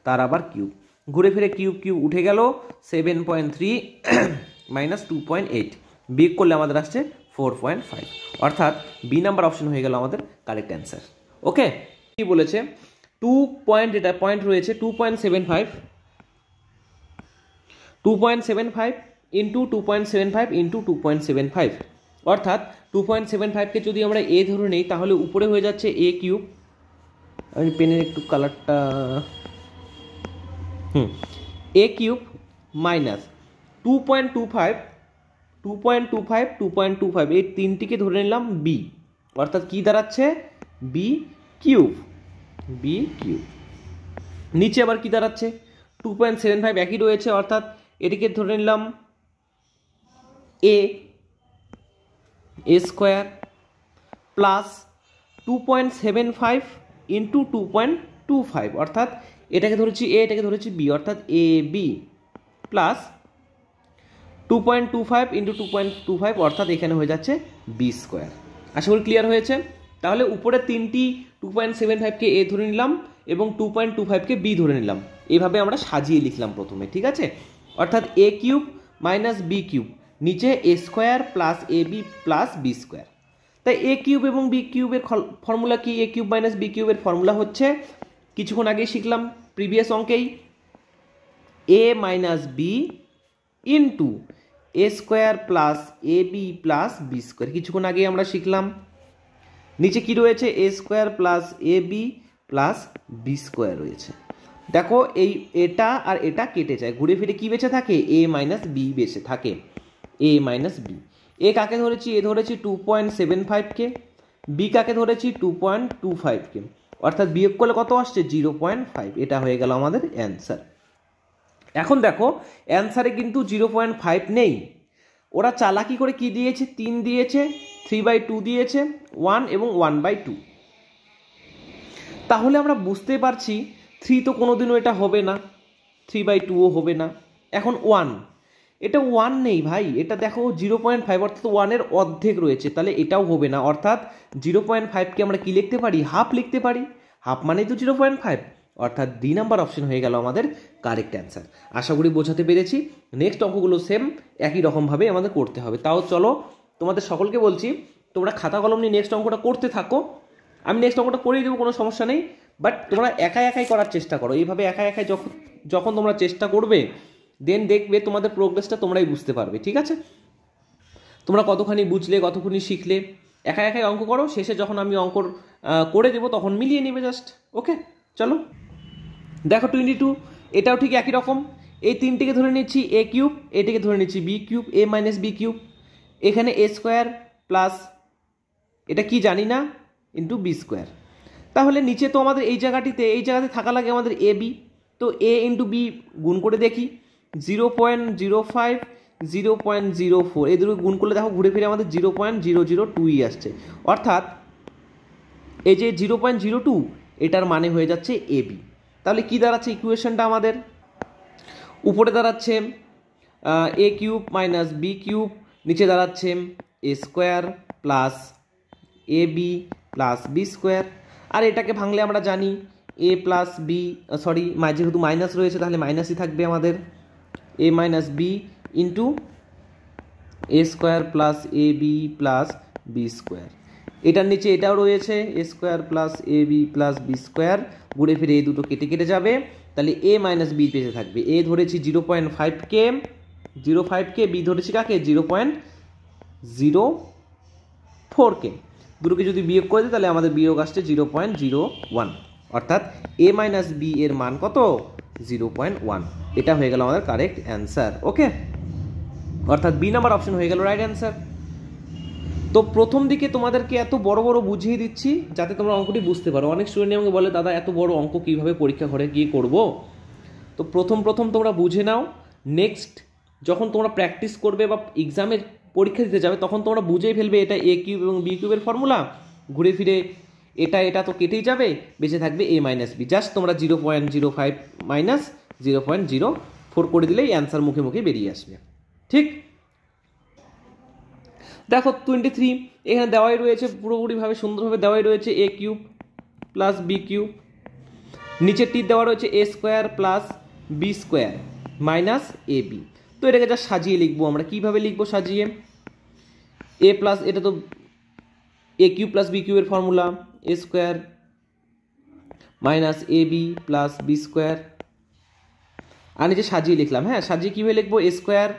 তার আবার কিউব। ঘুরে ফিরে কিউব কিউব উঠে গেল, 7.3 মাইনাস 2.8 বিয়োগ করলে আমাদের আসছে 4.5। অর্থাৎ বি নাম্বার অপশন হয়ে গেল আমাদের কারেক্ট অ্যান্সার। ওকে, কি বলেছে, 2 পয়েন্ট, এটা পয়েন্ট রয়েছে 2.75 ইন্টু 2.75 ইন্টু 2.75, অর্থাৎ 2.75কে যদি আমরা এ ধরে নেই তাহলে উপরে হয়ে যাচ্ছে এ কিউব। আমি পেনের একটু কালারটা, এ কিউব মাইনাস 2.25 এই তিনটিকে ধরে নিলাম বি, অর্থাৎ কি দাঁড়াচ্ছে, বি কিউব। নিচে আবার কি দাঁড়াচ্ছে, 2.75 একই রয়েছে, অর্থাৎ এটিকে ধরে নিলাম এ স্কোয়ার প্লাস 2.75 ইন্টু 2.25, অর্থাৎ এটাকে ধরেছি এ, এটাকে ধরেছি বি, অর্থাৎ এ বি প্লাস 2.25 ইন্টু 2.25, অর্থাৎ এখানে হয়ে যাচ্ছে বি স্কোয়ার। আশা করি ক্লিয়ার হয়েছে। তাহলে উপরে তিনটি 2.75কে এ ধরে নিলাম এবং 2.25কে বি ধরে নিলাম, এভাবে আমরা সাজিয়ে লিখলাম প্রথমে, ঠিক আছে। অর্থাৎ এ কিউব মাইনাস বি কিউব, নিচে এ স্কোয়ার প্লাস এ বি প্লাস বি স্কোয়ার। তাই এ কিউব এবং বি কিউবের ফর্মুলা কি, এ কিউব মাইনাস বি কিউবের ফর্মুলা হচ্ছে কিছুক্ষণ আগেই শিখলাম previous অঙ্কেই, A minus B into a square plus A B plus B square, কিছুক্ষণ আগে আমরা শিখলাম। নিচে কি রয়েছে, a square plus A B plus B square রয়েছে। দেখো এই এটা আর এটা কেটে যায়, ঘুরে ফিরে কি বেঁচে থাকে, এ মাইনাস বি বেঁচে থাকে, এ মাইনাস বি। এ কাকে ধরেছি, এ ধরেছি 2.75কে, বি কাকে ধরেছি 2.25কে, অর্থাৎ বিয়োগ করলে কত আসছে, 0.5। এটা হয়ে গেল আমাদের অ্যান্সার। এখন দেখো অ্যান্সারে কিন্তু 0.5 নেই, ওরা চালাকি করে কি দিয়েছে, 3 দিয়েছে, 3/2 দিয়েছে, 1 এবং 1/2। তাহলে আমরা বুঝতে পারছি 3 তো কোনোদিনও এটা হবে না, 3/2ও হবে না। এখন 1, এটা 1 নেই ভাই, এটা দেখো 0.5, অর্থাৎ 1-এর অর্ধেক রয়েছে, তাহলে এটাও হবে না। অর্থাৎ 0.5কে আমরা কি লিখতে পারি, হাফ লিখতে পারি, হাফ মানেই তো 0.5, অর্থাৎ ডি নাম্বার অপশন হয়ে গেল আমাদের কারেক্ট অ্যান্সার। আশা করি বোঝাতে পেরেছি। নেক্সট অঙ্কগুলো সেম একই রকমভাবে আমাদের করতে হবে। তাও চলো তোমাদের সকলকে বলছি, তোমরা খাতা কলম নিয়ে নেক্সট অঙ্কটা করতে থাকো, আমি নেক্সট অঙ্কটা করেই দেবো, কোনো সমস্যা নেই। বাট তোমরা একাই করার চেষ্টা করো, এইভাবে একাই যখন তোমরা চেষ্টা করবে দেন দেখবে তোমাদের প্রোগ্রেসটা তোমরাই বুঝতে পারবে, ঠিক আছে। তোমরা কতখানি বুঝলে, কতখানি শিখলে, একাই অঙ্ক করো, শেষে যখন আমি অঙ্ক করে দেবো তখন মিলিয়ে নেবে জাস্ট। ওকে, চলো দেখো 22, এটাও ঠিক একই রকম। এই তিনটিকে ধরে নিচ্ছি এ কিউব, এটিকে ধরে নিচ্ছি বি কিউব, এ মাইনাস বি কিউব, এখানে এ স্কোয়ার প্লাস এটা কি জানি না ইন্টু বি স্কোয়ার। তাহলে নিচে তো আমাদের এই জায়গাতে থাকা লাগে আমাদের এ বি, তো এ ইন্টু বি গুণ করে দেখি, 0.05 0.04, এই দুটো গুণ করলে দেখো ঘুরে ফিরে আমাদের 0.002 আসছে। অর্থাৎ এই যে 0.02 এটার মানে হয়ে যাচ্ছে এ বি। তাহলে কি দাঁড়াচ্ছে ইকুয়েশনটা আমাদের, উপরে দাঁড়াচ্ছে এ কিউব মাইনাস বি কিউব, নিচে দাঁড়াচ্ছে a square plus A B plus B square. আর এটাকে ভাঙলে আমরা জানি এ প্লাস বি, সরি যেহেতু মাইনাস রয়েছে তাহলে মাইনাসই থাকবে আমাদের, এ minus B into a square plus A B plus B square. এটার নিচে এটাও রয়েছে a square plus A B plus B square, ঘুরে ফিরে এই দুটো কেটে কেটে যাবে, তাহলে এ মাইনাস বি পেতে থাকবে। এ ধরেছি 0.5K, বি ধরেছি কাকে 0.04K, দুটোকে যদি বিয়োগ করে দিই তাহলে আমাদের বিয়োগ আসছে 0.01, অর্থাৎ এ মাইনাস বি এর মান কত 0.1। এটা হয়ে গেল আমাদের কারেক্ট অ্যান্সার। ওকে, অর্থাৎ বি নাম্বার অপশন হয়ে গেল রাইট অ্যান্সার। তো প্রথম দিকে তোমাদেরকে এত বড় বড় বুঝিয়ে দিচ্ছি যাতে তোমরা অঙ্কটি বুঝতে পারো। অনেক স্টুডেন্ট আমাকে বলে দাদা এত বড় অঙ্ক কীভাবে পরীক্ষা ঘরে গিয়ে করব। তো প্রথম তোমরা বুঝে নাও, নেক্সট যখন তোমরা প্র্যাকটিস করবে বা এক্সামের পরীক্ষা দিতে যাবে তখন তোমরা বুঝেই ফেলবে এটা এ কিউব এবং বি কিউবের ফর্মুলা, ঘুরে ফিরে এটা তো কেটেই যাবে, বেঁচে থাকবে এ মাইনাস বি। জাস্ট তোমরা 0.05 মাইনাস 0.04 করে দিলেই অ্যান্সার মুখে মুখে বেরিয়ে আসবে। ঠিক, দেখো 23 এখানে দেওয়াই রয়েছে, পুরোপুরিভাবে সুন্দরভাবে দেওয়াই রয়েছে a cube plus B cube, নিচের টি দেওয়া রয়েছে a square plus B square minus A b. তো এটাকে যা সাজিয়ে লিখবো আমরা, কীভাবে লিখবো সাজিয়ে, এ প্লাস এটা তো এ কিউব প্লাস বি কিউবের formula, a square minus A B plus B square, আর নিচে সাজিয়ে লিখলাম। হ্যাঁ, সাজিয়ে কীভাবে লিখবো, এ স্কোয়ার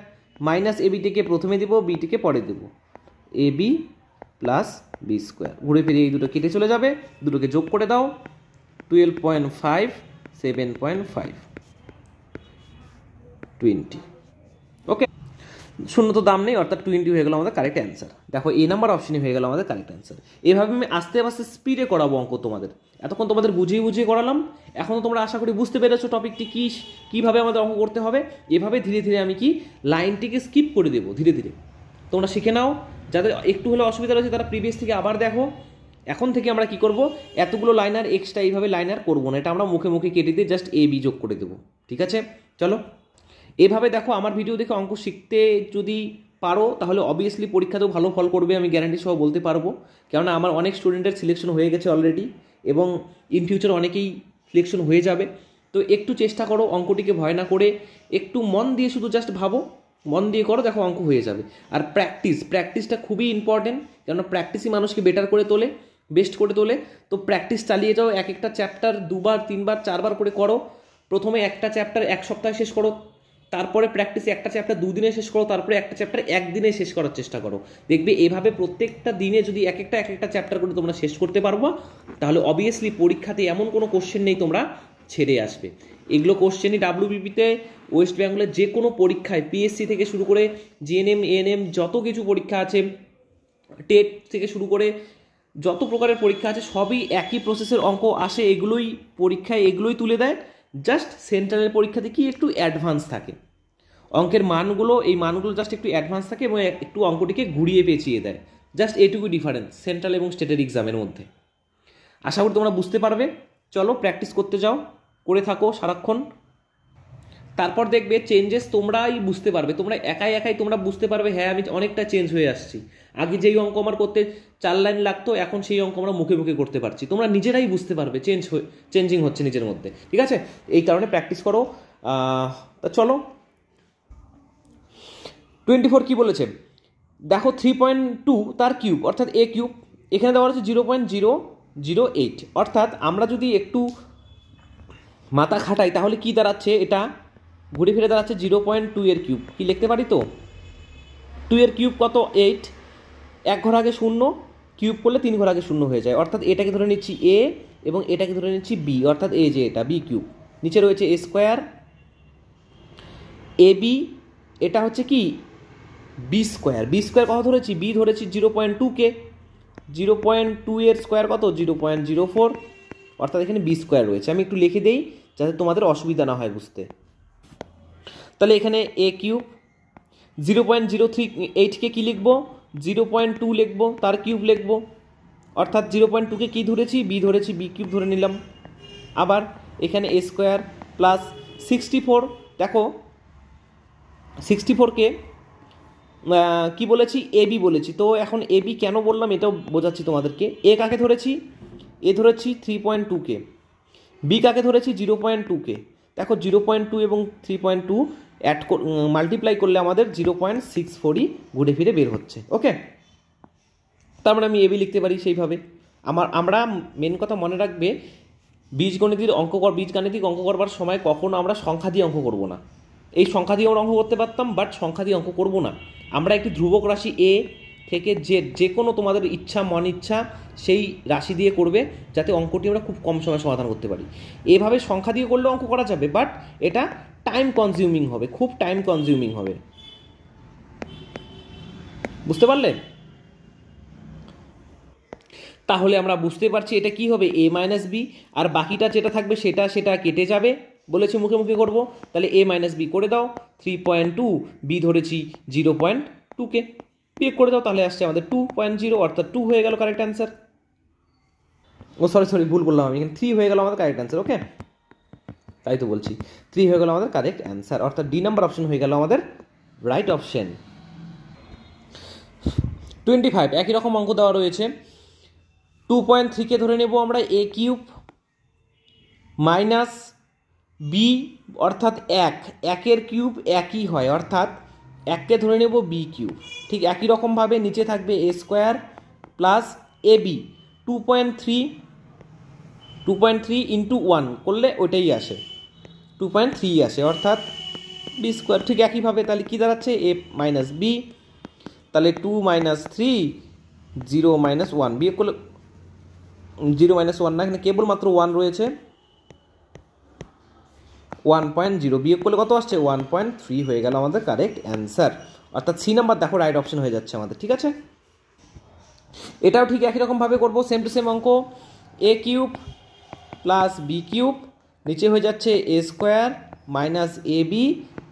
মাইনাস এ বিটিকে প্রথমে দেবো, বিটিকে পরে দেবো, এ বি প্লাস বি স্কোয়ার, ঘুরে ফিরে এই দুটো কেটে চলে যাবে, দুটোকে যোগ করে দাও, 12.5 7.5 20। ওকে, শূন্য তো দাম নেই, অর্থাৎ 20 হয়ে গেল আমাদের কারেক্ট অ্যান্সার। দেখো এ নাম্বার অপশনই হয়ে গেল আমাদের কারেক্ট অ্যান্সার। এভাবে আমি আস্তে আস্তে স্পিডে করাবো অঙ্ক তোমাদের, এতক্ষণ তোমাদের বুঝিয়ে করালাম, এখনও তোমরা আশা করি বুঝতে পেরেছো টপিকটি কীভাবে আমাদের অঙ্ক করতে হবে। এভাবে ধীরে ধীরে আমি লাইনটিকে স্কিপ করে দেবো, ধীরে ধীরে তোমরা শিখে নাও। যাদের একটু হলে অসুবিধা রয়েছে তারা প্রিভিয়াস থেকে আবার দেখো। এখন থেকে আমরা কি করব, এতগুলো লাইনার এক্সট্রা এইভাবে লাইনার করবো না, এটা আমরা মুখে মুখে কেটে দিয়ে জাস্ট এ বি যোগ করে দেবো। ঠিক আছে, চলো এভাবে দেখো। আমার ভিডিও দেখে অঙ্ক শিখতে যদি পারো তাহলে অবভিয়াসলি পরীক্ষাতেও ভালো ফল করবে, আমি গ্যারান্টি সহ বলতে পারবো। কেননা আমার অনেক স্টুডেন্টের সিলেকশন হয়ে গেছে অলরেডি, এবং ইন ফিউচার অনেকেই সিলেকশন হয়ে যাবে। তো একটু চেষ্টা করো, অঙ্কটিকে ভয় না করে একটু মন দিয়ে শুধু জাস্ট ভাবো, মন দিয়ে করো, দেখো অঙ্ক হয়ে যাবে। আর প্র্যাকটিসটা খুবই ইম্পর্টেন্ট, কেননা প্র্যাকটিসই মানুষকে বেটার করে তোলে, বেস্ট করে তোলে। তো প্র্যাকটিস চালিয়ে যাও, এক একটা চ্যাপ্টার 2বার 3বার 4বার করে করো। প্রথমে একটা চ্যাপ্টার 1 সপ্তাহে শেষ করো, তারপরে প্র্যাকটিসে একটা চ্যাপ্টার 2 দিনে শেষ করো, তারপরে একটা চ্যাপ্টার 1 দিনে শেষ করার চেষ্টা করো। দেখবে এভাবে প্রত্যেকটা দিনে যদি এক একটা চ্যাপ্টার করে তোমরা শেষ করতে পারবো, তাহলে অবভিয়াসলি পরীক্ষাতে এমন কোনো কোশ্চেন নেই তোমরা ছেড়ে আসবে। এগুলো কোশ্চেনই ডাব্লিউবিপিতে, ওয়েস্ট বেঙ্গলের যে কোনো পরীক্ষায়, পিএসসি থেকে শুরু করে জিএনএম এএনএম যত কিছু পরীক্ষা আছে, টেট থেকে শুরু করে যত প্রকারের পরীক্ষা আছে সবই একই প্রসেসের অঙ্ক আসে, এগুলোই পরীক্ষায় এগুলোই তুলে দেয়। জাস্ট সেন্ট্রালের পরীক্ষাতে কি একটু অ্যাডভান্স থাকে, অঙ্কের এই মানগুলো জাস্ট একটু অ্যাডভান্স থাকে এবং একটু অঙ্কটিকে ঘুরিয়ে পেঁচিয়ে দেয়। জাস্ট এইটুকু ডিফারেন্স সেন্ট্রাল এবং স্টেটের এক্সামের মধ্যে। আশা করি তোমরা বুঝতে পারবে। চলো প্র্যাকটিস করতে যাও, করে থাকো সারাক্ষণ, তারপর দেখবে চেঞ্জেস তোমরাই বুঝতে পারবে। তোমরা একাই তোমরা বুঝতে পারবে, হ্যাঁ আমি অনেকটা চেঞ্জ হয়ে আসছি। আগে যেই অঙ্ক আমার করতে 4 লাইন লাগতো, এখন সেই অঙ্ক আমরা মুখে মুখে করতে পারছি। তোমরা নিজেরাই বুঝতে পারবে চেঞ্জিং হচ্ছে নিজের মধ্যে। ঠিক আছে, এই কারণে প্র্যাকটিস করো। তা চলো 24 কি বলেছে দেখো, 3.2 তার কিউব অর্থাৎ এ কিউব, এখানে দেওয়া হচ্ছে 0.008, অর্থাৎ আমরা যদি একটু মাথা খাটাই তাহলে কি দাঁড়াচ্ছে, এটা ঘুরে ফিরে দাঁড়াচ্ছে 0.2 এর কিউব। কি লিখতে পারি তো, 2 এর কিউব কত 8, 1 ঘর আগে 0, কিউব করলে 3 ঘর আগে 0 হয়ে যায়। অর্থাৎ এটাকে ধরে নিচ্ছি এ এবং এটাকে ধরে নিচ্ছি বি, অর্থাৎ এই যে এটা বি কিউব। নিচে রয়েছে এ স্কোয়ার, এ বি, এটা হচ্ছে কি বি স্কোয়ার। বি স্কোয়ার কত ধরেছি, বি ধরেছি 0.2K, 0.2 এর স্কোয়ার কত 0.04, অর্থাৎ এখানে বি স্কোয়ার রয়েছে। আমি একটু লিখে দেই যাতে তোমাদের অসুবিধা না হয় বুঝতে। তাহলে এখানে এ কিউব, 0.038কে কী লিখবো, 0.2 লিখবো, তার কিউব লিখবো, অর্থাৎ 0.2কে কী ধরেছি, বি ধরেছি, বি কিউব ধরে নিলাম। আবার এখানে এ স্কোয়ার প্লাস 64, দেখো 64কে কি বলেছি, এ বি বলেছি। তো এখন এ বি কেন বললাম এটাও বোঝাচ্ছি তোমাদেরকে। এ কাকে ধরেছি, এ ধরেছি 3.2কে, বি কাকে ধরেছি 0.2কে। দেখো 0.2 এবং 3.2 মাল্টিপ্লাই করলে আমাদের 0.64ই ঘুরে ফিরে বের হচ্ছে। ওকে, তার মানে আমি এবি লিখতে পারি সেইভাবে। আমরা মেন কথা মনে রাখবে, বীজগাণিতিক অঙ্ক করবার সময় কখনো আমরা সংখ্যা দিয়ে অঙ্ক করব না। এই সংখ্যা দিয়ে আমরা অঙ্ক করতে পারতাম, বাট সংখ্যা দিয়ে অঙ্ক করব না। আমরা একটি ধ্রুবক রাশি এ থেকে যে কোনো তোমাদের মন ইচ্ছা সেই রাশি দিয়ে করবে, যাতে অঙ্কটি আমরা খুব কম সময়ে সমাধান করতে পারি। এভাবে সংখ্যা দিয়ে করলেও অঙ্ক করা যাবে, বাট এটা টাইম কনজিউমিং হবে, খুব টাইম কনজিউমিং হবে। বুঝতে পারলে? তাহলে আমরা বুঝতে পারছি এটা কি হবে, a মাইনাস বি, আর বাকিটা যেটা থাকবে সেটা কেটে যাবে, বলেছি মুখে মুখে করবো। তাহলে a মাইনাস বি করে দাও, 3.2, বি ধরেছি 0.2কে, বিয়োগ করে দাও, তাহলে আসছে আমাদের 2.0, অর্থাৎ 2 হয়ে গেল কারেক্ট অ্যান্সার। ও সরি ভুল বললাম আমি, এখানে 3 হয়ে গেল আমাদের কারেক্ট অ্যান্সার। ওকে, তাই তো বলছি, 3 হয়ে গেল আমাদের কারেক্ট অ্যান্সার, অর্থাৎ ডি নাম্বার অপশন হয়ে গেল আমাদের রাইট অপশন। 25 একই রকম অঙ্ক দেওয়া রয়েছে। 2.3কে ধরে নেব আমরা a কিউব মাইনাস বি, অর্থাৎ 1 কিউব একই হয়, অর্থাৎ 1কে ধরে নেব বি কিউব। ঠিক একই রকমভাবে নিচে থাকবে a square plus A B. 2.3 into 1 করলে ওইটাই আসে, 2.3 আসে, অর্থাৎ বি স্কোয়ার। ঠিক একইভাবে তাহলে কী দাঁড়াচ্ছে, এ মাইনাস বি, তাহলে 2 মাইনাস 3, 0 মাইনাস 1, বিয়োগ করলে 0 মাইনাস 1 না, এখানে কেবলমাত্র 1 রয়েছে, 1.0, বিয়োগ করলে কত আসছে, 1.3 হয়ে গেল আমাদের কারেক্ট অ্যান্সার, অর্থাৎ সি নাম্বার দেখো রাইট অপশন হয়ে যাচ্ছে আমাদের। ঠিক আছে, এটাও ঠিক একই রকমভাবে করবো, সেম টু সেম অঙ্ক। এ কিউব প্লাস বি কিউব, নিচে হয়ে যাচ্ছে এ স্কোয়ার মাইনাস এ বি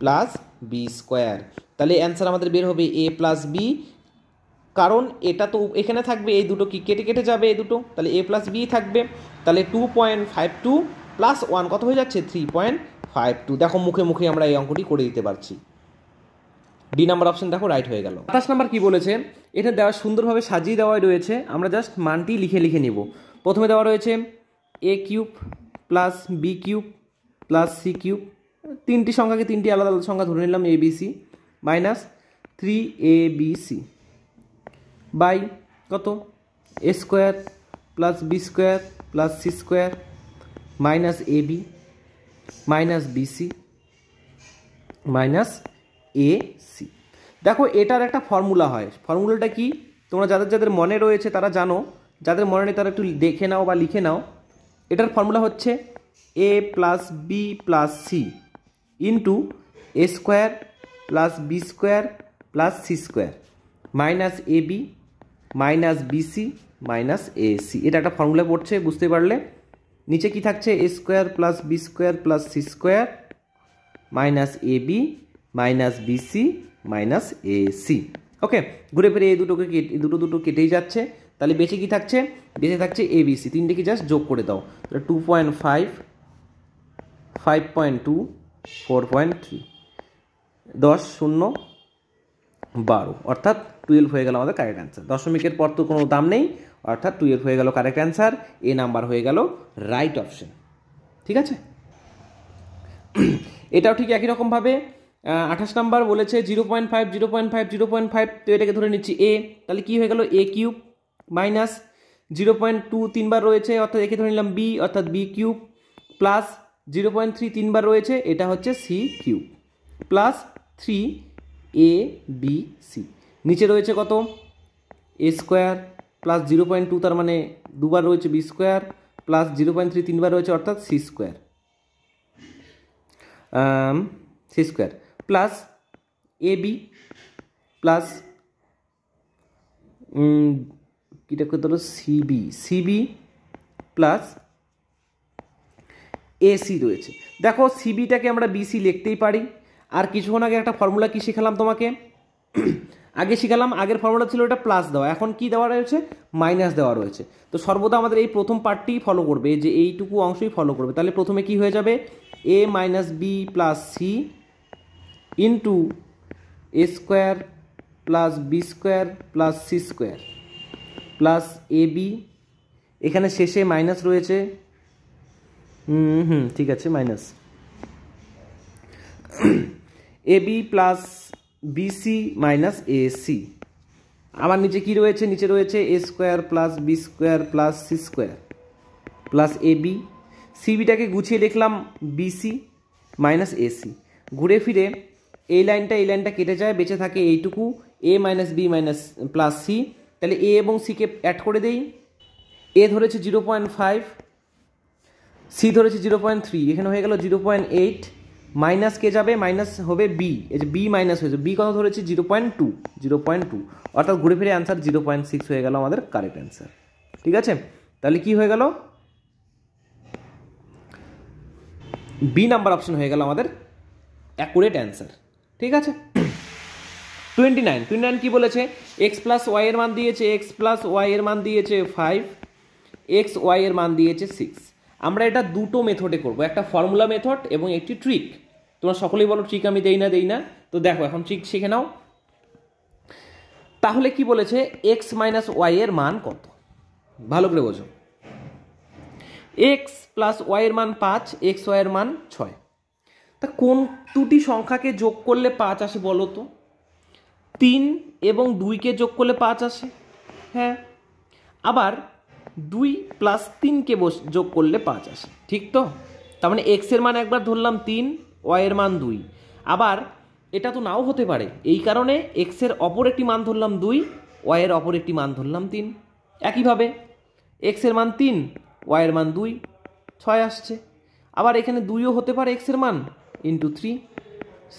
প্লাস বি স্কোয়ার। তাহলে অ্যান্সার আমাদের বের হবে এ প্লাস বি, কারণ এটা তো এখানে থাকবে, এই দুটো কি কেটে কেটে যাবে এই দুটো, তাহলে এ প্লাস বি থাকবে। তাহলে 2.52 প্লাস 1 কত হয়ে যাচ্ছে, 3.52। দেখো মুখে মুখে আমরা এই অঙ্কটি করে দিতে পারছি। ডি নাম্বার অপশন দেখো রাইট হয়ে গেল। 27 নাম্বার কি বলেছে, এটা দেওয়া সুন্দরভাবে সাজিয়ে দেওয়াই রয়েছে, আমরা জাস্ট মানটি লিখে লিখে নিব। প্রথমে দেওয়া রয়েছে a cube plus B cube plus c cube, তিনটি সংখ্যাকে তিনটি আলাদা আলাদা সংখ্যা ধরে নিলাম, a b c, minus 3abc by কত, a square plus B square plus c square minus A b minus b c minus a c. দেখো এটার একটা ফর্মুলা হয়, ফর্মুলাটা কি তোমরা যাদের যাদের মনে রয়েছে তারা জানো, যাদের মনে নেই তারা একটু দেখে নাও বা লিখে নাও। এটার ফর্মুলা হচ্ছে a plus b plus c into a square plus B square plus c square minus A b minus b c minus a c. এটা একটা ফর্মুলা পড়ছে, বুঝতে পারলে। নিচে কি থাকছে, a square plus B square plus c square minus A b minus b c minus a c. Okay, ঘুরে ফিরে এই দুটো কেটেই যাচ্ছে, তাহলে বেঁচে কি থাকছে, বেঁচে থাকছে এ বি সি, তিনটে কি জাস্ট যোগ করে দাও, তাহলে 2.5, 5.2, 4.3, 10, 0, 12, অর্থাৎ 12 হয়ে গেল আমাদের কারেক্ট অ্যান্সার। দশমিকের পর তো কোনো দাম নেই, অর্থাৎ 12 হয়ে গেল কারেক্ট অ্যান্সার, এ নাম্বার হয়ে গেল রাইট অপশন। ঠিক আছে, এটাও ঠিক একই রকমভাবে 28 নাম্বার বলেছে 0.5, 0.5, 0.5, তো এটাকে ধরে নিচ্ছি এ, তাহলে কি হয়ে গেল, এ কিউব মাইনাস 0.2 তিনবার রয়েছে, অর্থাৎ একে ধরে নিলাম বি, অর্থাৎ বি কিউব প্লাস 0.3 তিনবার রয়েছে, এটা হচ্ছে সি কিউব প্লাস 3 এ বি সি। নিচে রয়েছে কত, এ স্কোয়ার প্লাস 0.2, তার মানে দুবার রয়েছে বি স্কোয়ার প্লাস 0.3 তিনবার রয়েছে, অর্থাৎ সি স্কোয়ার প্লাস এ বি প্লাস কীটা করতে হলো, সিবি প্লাস এসি রয়েছে। দেখো সিবিটাকে আমরা বিসি লিখতেই পারি। আর কিছুক্ষণ আগে একটা ফর্মুলা কি শিখালাম তোমাকে, আগে শিখালাম, আগের ফর্মুলা ছিল এটা প্লাস দেওয়া, এখন কি দেওয়া রয়েছে, মাইনাস দেওয়া রয়েছে। তো সর্বদা আমাদের এই প্রথম পার্টটি ফলো করবে, যে এইটুকু অংশই ফলো করবে। তাহলে প্রথমে কি হয়ে যাবে, a minus b plus c into a square plus B square plus c square plus A b, এখানে শেষে মাইনাস রয়েছে, ঠিক আছে, minus a b plus b c minus a c. আমার নিচে কি রয়েছে, নিচে রয়েছে a square plus B square plus c square plus a b. সিবিটাকে গুছিয়ে লিখলাম বিসি মাইনাস এসি। ঘুরে ফিরে এই লাইনটা কেটে যায়, বেঁচে থাকে এইটুকু a minus B minus plus c. তাহলে এ এবং সিকে অ্যাড করে দেই। এ ধরেছে 0.5, সি ধরেছে 0.3, এখানে হয়ে গেল 0.8। মাইনাস কে যাবে, মাইনাস হবে বি, এই যে বি মাইনাস হয়েছে, বি কত ধরেছে 0.2, অর্থাৎ ঘুরে ফিরে অ্যান্সার 0.6 হয়ে গেল আমাদের কারেক্ট অ্যান্সার। ঠিক আছে, তাহলে কি হয়ে গেল, বি নাম্বার অপশন হয়ে গেল আমাদের অ্যাকুরেট অ্যান্সার। ঠিক আছে, 29 কি বলেছে, এক্স প্লাস ওয়াই এর মান দিয়েছে, এক্স প্লাস ওয়াই এর মান দিয়েছে 5, এক্স ওয়াই এর মান দিয়েছে 6। আমরা এটা দুটো মেথডে করব, একটা ফর্মুলা মেথড এবং একটি ট্রিক। তোমরা সকলেই বলো ট্রিক আমি দেই না, তো দেখো এখন ট্রিক শিখে নাও। তাহলে কি বলেছে, এক্স মাইনাস ওয়াই এর মান কত, ভালো করে বোঝো। এক্স প্লাস ওয়াই এর মান 5, এক্স ওয়াই এর মান 6। তা কোন দুটি সংখ্যাকে যোগ করলে 5 আসে বলো তো? 3 এবং 2কে যোগ করলে 5 আসে, হ্যাঁ। আবার 2 প্লাস 3কে যোগ করলে 5 আসে, ঠিক তো? তার মানে এক্স এর মান একবার ধরলাম 3, ওয়াই এর মান 2। আবার এটা তো নাও হতে পারে, এই কারণে এক্স এর অপর একটি মান ধরলাম 2, ওয়াই এর অপর একটি মান ধরলাম 3। একইভাবে এক্স এর মান 3, ওয়াই এর মান 2, 6 আসছে। আবার এখানে 2ও হতে পারে এক্স এর মান, ইন্টু 3,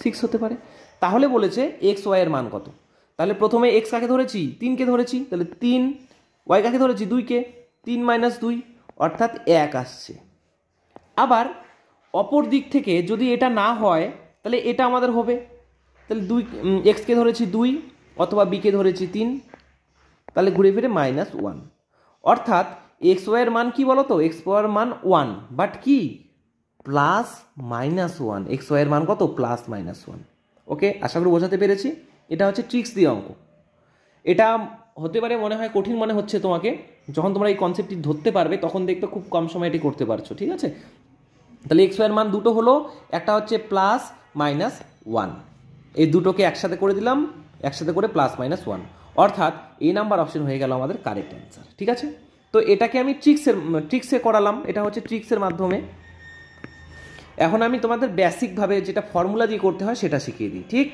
6 হতে পারে। তাহলে বলেছে এক্স ওয়াই এর মান কত? তাহলে প্রথমে এক্স কাকে ধরেছি, 3কে ধরেছি, তাহলে 3, ওয়াই কাকে ধরেছি 2কে, 3 মাইনাস 2 অর্থাৎ 1 আসছে। আবার অপর দিক থেকে যদি এটা না হয় তাহলে এটা আমাদের হবে, তাহলে 2 এক্সকে ধরেছি 2 অথবা বিকে ধরেছি 3, তাহলে ঘুরে ফিরে -1। অর্থাৎ এক্স ওয়াই এর মান কি বলো তো, এক্স ওয়াই এর মান 1, বাট কি +-1। এক্স ওয়াই এর মান কত, +-1। ওকে, আশা করি বোঝাতে পেরেছি। এটা হচ্ছে ট্রিক্স দিয়ে অঙ্ক। এটা হতে পারে মনে হয় কঠিন মনে হচ্ছে তোমাকে, যখন তোমরা এই কনসেপ্টটি ধরতে পারবে তখন দেখবে খুব কম সময় এটি করতে পারছো। ঠিক আছে, তাহলে এক্স ওয়াই এর মান দুটো হলো, একটা হচ্ছে +-1, এই দুটোকে একসাথে করে দিলাম, একসাথে করে +-1, অর্থাৎ এই নাম্বার অপশন হয়ে গেল আমাদের কারেক্ট অ্যান্সার। ঠিক আছে, তো এটাকে আমি ট্রিক্সে করালাম, এটা হচ্ছে ট্রিক্সের মাধ্যমে। এখন আমি তোমাদের বেসিকভাবে যেটা ফর্মুলা দিয়ে করতে হয় সেটা শিখিয়ে দিই। ঠিক,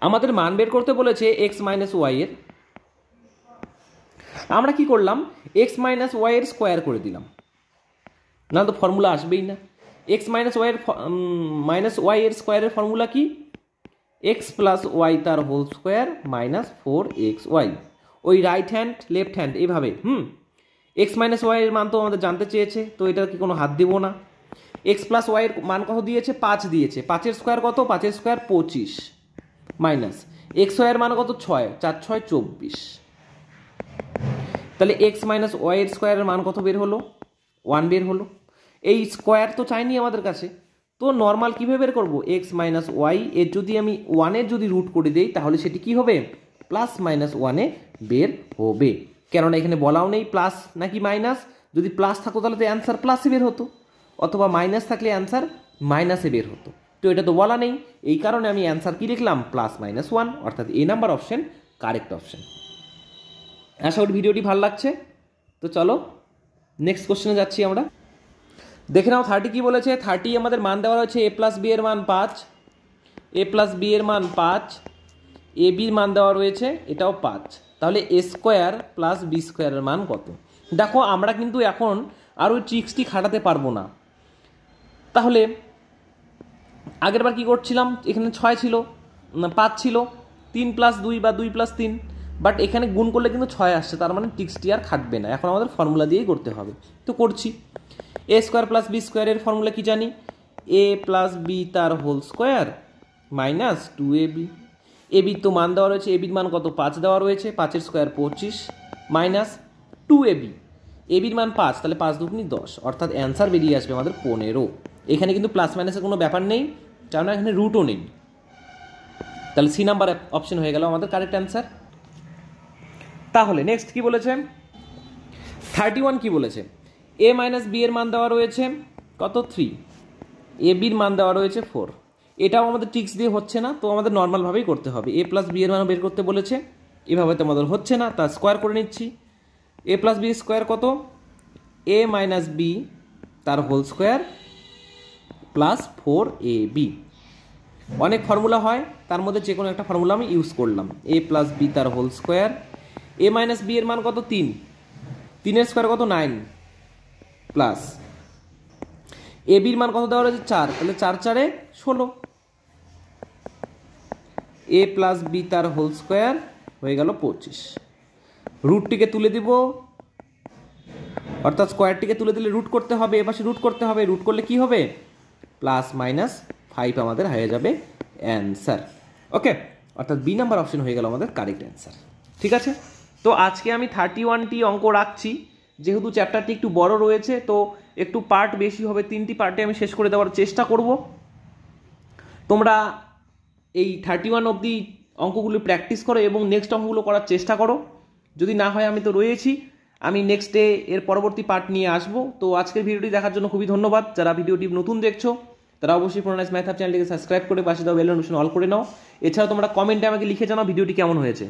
আমাদের মান বের করতে বলেছে এক্স মাইনাস ওয়াই এর। আমরা কি করলাম, এক্স মাইনাস ওয়াই এর স্কোয়ার করে দিলাম, না তো ফর্মুলা আসবেই না। এক্স মাইনাস ওয়াই এর স্কোয়ারের ফর্মুলা কি, এক্স প্লাস ওয়াই তার হোল স্কোয়ার -4xy। ওই রাইট হ্যান্ড লেফট হ্যান্ড এইভাবে। এক্স মাইনাস ওয়াই এর মান তো আমাদের জানতে চেয়েছে, তো এটার কি কোনো হাত দিব না। এক্স প্লাস ওয়াই এর মান কত দিয়েছে, 5 দিয়েছে, 5-এর স্কোয়ার কত, 5-এর স্কোয়ার 25, মাইনাস এক্স ওয়াই এর মান কত 6, 4 6 24। তাহলে এক্স মাইনাস ওয়াই এর স্কোয়ারের মান কত বের হলো, 1 বের হলো। এই স্কোয়ার তো চাইনি আমাদের কাছে, তো নর্মাল কীভাবে বের করবো, এক্স মাইনাস ওয়াই এর যদি আমি 1-এর যদি রুট করে দিই তাহলে সেটি কি হবে, +-1-এ বের হবে। কেননা এখানে বলাও নেই প্লাস নাকি মাইনাস, যদি প্লাস থাকতো তাহলে তো অ্যান্সার প্লাসে বের হতো, অথবা মাইনাস থাকলে অ্যান্সার মাইনাসে বের হতো, তো এটা তো বলা নেই। এই কারণে আমি অ্যান্সার কি লিখলাম, +-1, অর্থাৎ এই নাম্বার অপশন কারেক্ট অপশন। আশা করি ভিডিওটি ভালো লাগছে। তো চলো নেক্সট কোশ্চেনে যাচ্ছি আমরা। দেখে নাও 30 কি বলেছে। 30 আমাদের মান দেওয়া রয়েছে a প্লাস বি এর মান 5, a প্লাস বি এর মান 5, এ বির মান দেওয়া রয়েছে এটাও 5। তাহলে এ স্কোয়ার প্লাস বি স্কোয়ারের মান কত? দেখো আমরা কিন্তু এখন আর ওই ট্রিক্সটি খাটাতে পারবো না। তাহলে আগেরবার কি করছিলাম, এখানে 6 ছিল, 5 ছিল, 3 + 2 বা 2 + 3, বাট এখানে গুণ করলে কিন্তু 6 আসছে, তার মানে ট্রিক্সটি আর খাটবে না, এখন আমাদের ফর্মুলা দিয়েই করতে হবে। তো করছি, এ স্কোয়ার প্লাস বি স্কোয়ারের ফর্মুলা কি জানি, এ প্লাস বি তার হোল স্কোয়ার -2ab। এবির তো মান দেওয়া রয়েছে, এবির মান কত 5 দেওয়া রয়েছে, 5-এর স্কোয়ার 25 -2ab। এবির মান 5, তাহলে 5 × 2 = 10, অর্থাৎ অ্যান্সার বেরিয়ে আসবে আমাদের 15। এখানে কিন্তু প্লাস মাইনাসের কোনো ব্যাপার নেই, কারণ এখানে রুটও নেই। তাহলে সি নাম্বার অপশন হয়ে গেল আমাদের কারেক্ট অ্যান্সার। তাহলে নেক্সট কি বলেছে, 31 কি বলেছে, এ মাইনাস বি এর মান দেওয়া রয়েছে কত 3, এ বির মান দেওয়া রয়েছে 4। এটাও আমাদের ট্রিক্স দিয়ে হচ্ছে না, তো আমাদের নর্মালভাবেই করতে হবে। এ প্লাস বি এর মান বের করতে বলেছে, এভাবে তো আমাদের হচ্ছে না, তা স্কোয়ার করে নিচ্ছি। এ প্লাস বি স্কোয়ার কত, এ মাইনাস বি তার হোল স্কোয়ার প্লাস 4ab। অনেক ফর্মুলা হয়, তার মধ্যে যে কোনো একটা ফর্মুলা আমি ইউজ করলাম। এ প্লাস বি তার হোল স্কোয়ার, এ মাইনাস বি এর মান কত 3, 3 স্কোয়ার কত 9 প্লাস এ বির মান কত দেওয়া রয়েছে 4, তাহলে 4 4 16। এ প্লাস বি তার হোল স্কোয়ার হয়ে গেল 25। রুটটিকে তুলে দিব, অর্থাৎ স্কোয়ারটিকে তুলে দিলে রুট করতে হবে, এপাশে রুট করতে হবে, রুট করলে কি হবে প্লাস মাইনাস 5 আমাদের হয়ে যাবে অ্যান্সার। ওকে, অর্থাৎ বি নাম্বার অপশন হয়ে গেল আমাদের কারেক্ট অ্যান্সার। ঠিক আছে, তো আজকে আমি 31টি অঙ্ক রাখছি, যেহেতু চ্যাপ্টারটি একটু বড় রয়েছে তো একটু পার্ট বেশি হবে, 3টি পার্টে আমি শেষ করে দেওয়ার চেষ্টা করব। তোমরা এই 31 অবধি অঙ্কগুলো প্র্যাকটিস করো এবং নেক্সট অঙ্কগুলো করার চেষ্টা করো। যদি না হয় আমি তো রয়েছি, আমি নেক্সট ডে এর পরবর্তী পার্ট নিয়ে আসবো। তো আজকের ভিডিওটি দেখার জন্য খুবই ধন্যবাদ। যারা ভিডিওটি নতুন দেখছো তারা অবশ্যই প্রোনাইস ম্যাথ চ্যানেলটিকে সাবস্ক্রাইব করে পাশে দাও বেল নোটিফিকেশন অল করে নাও। এছাড়াও তোমরা কমেন্টে আমাকে লিখে জানাও ভিডিওটি কেমন হয়েছে।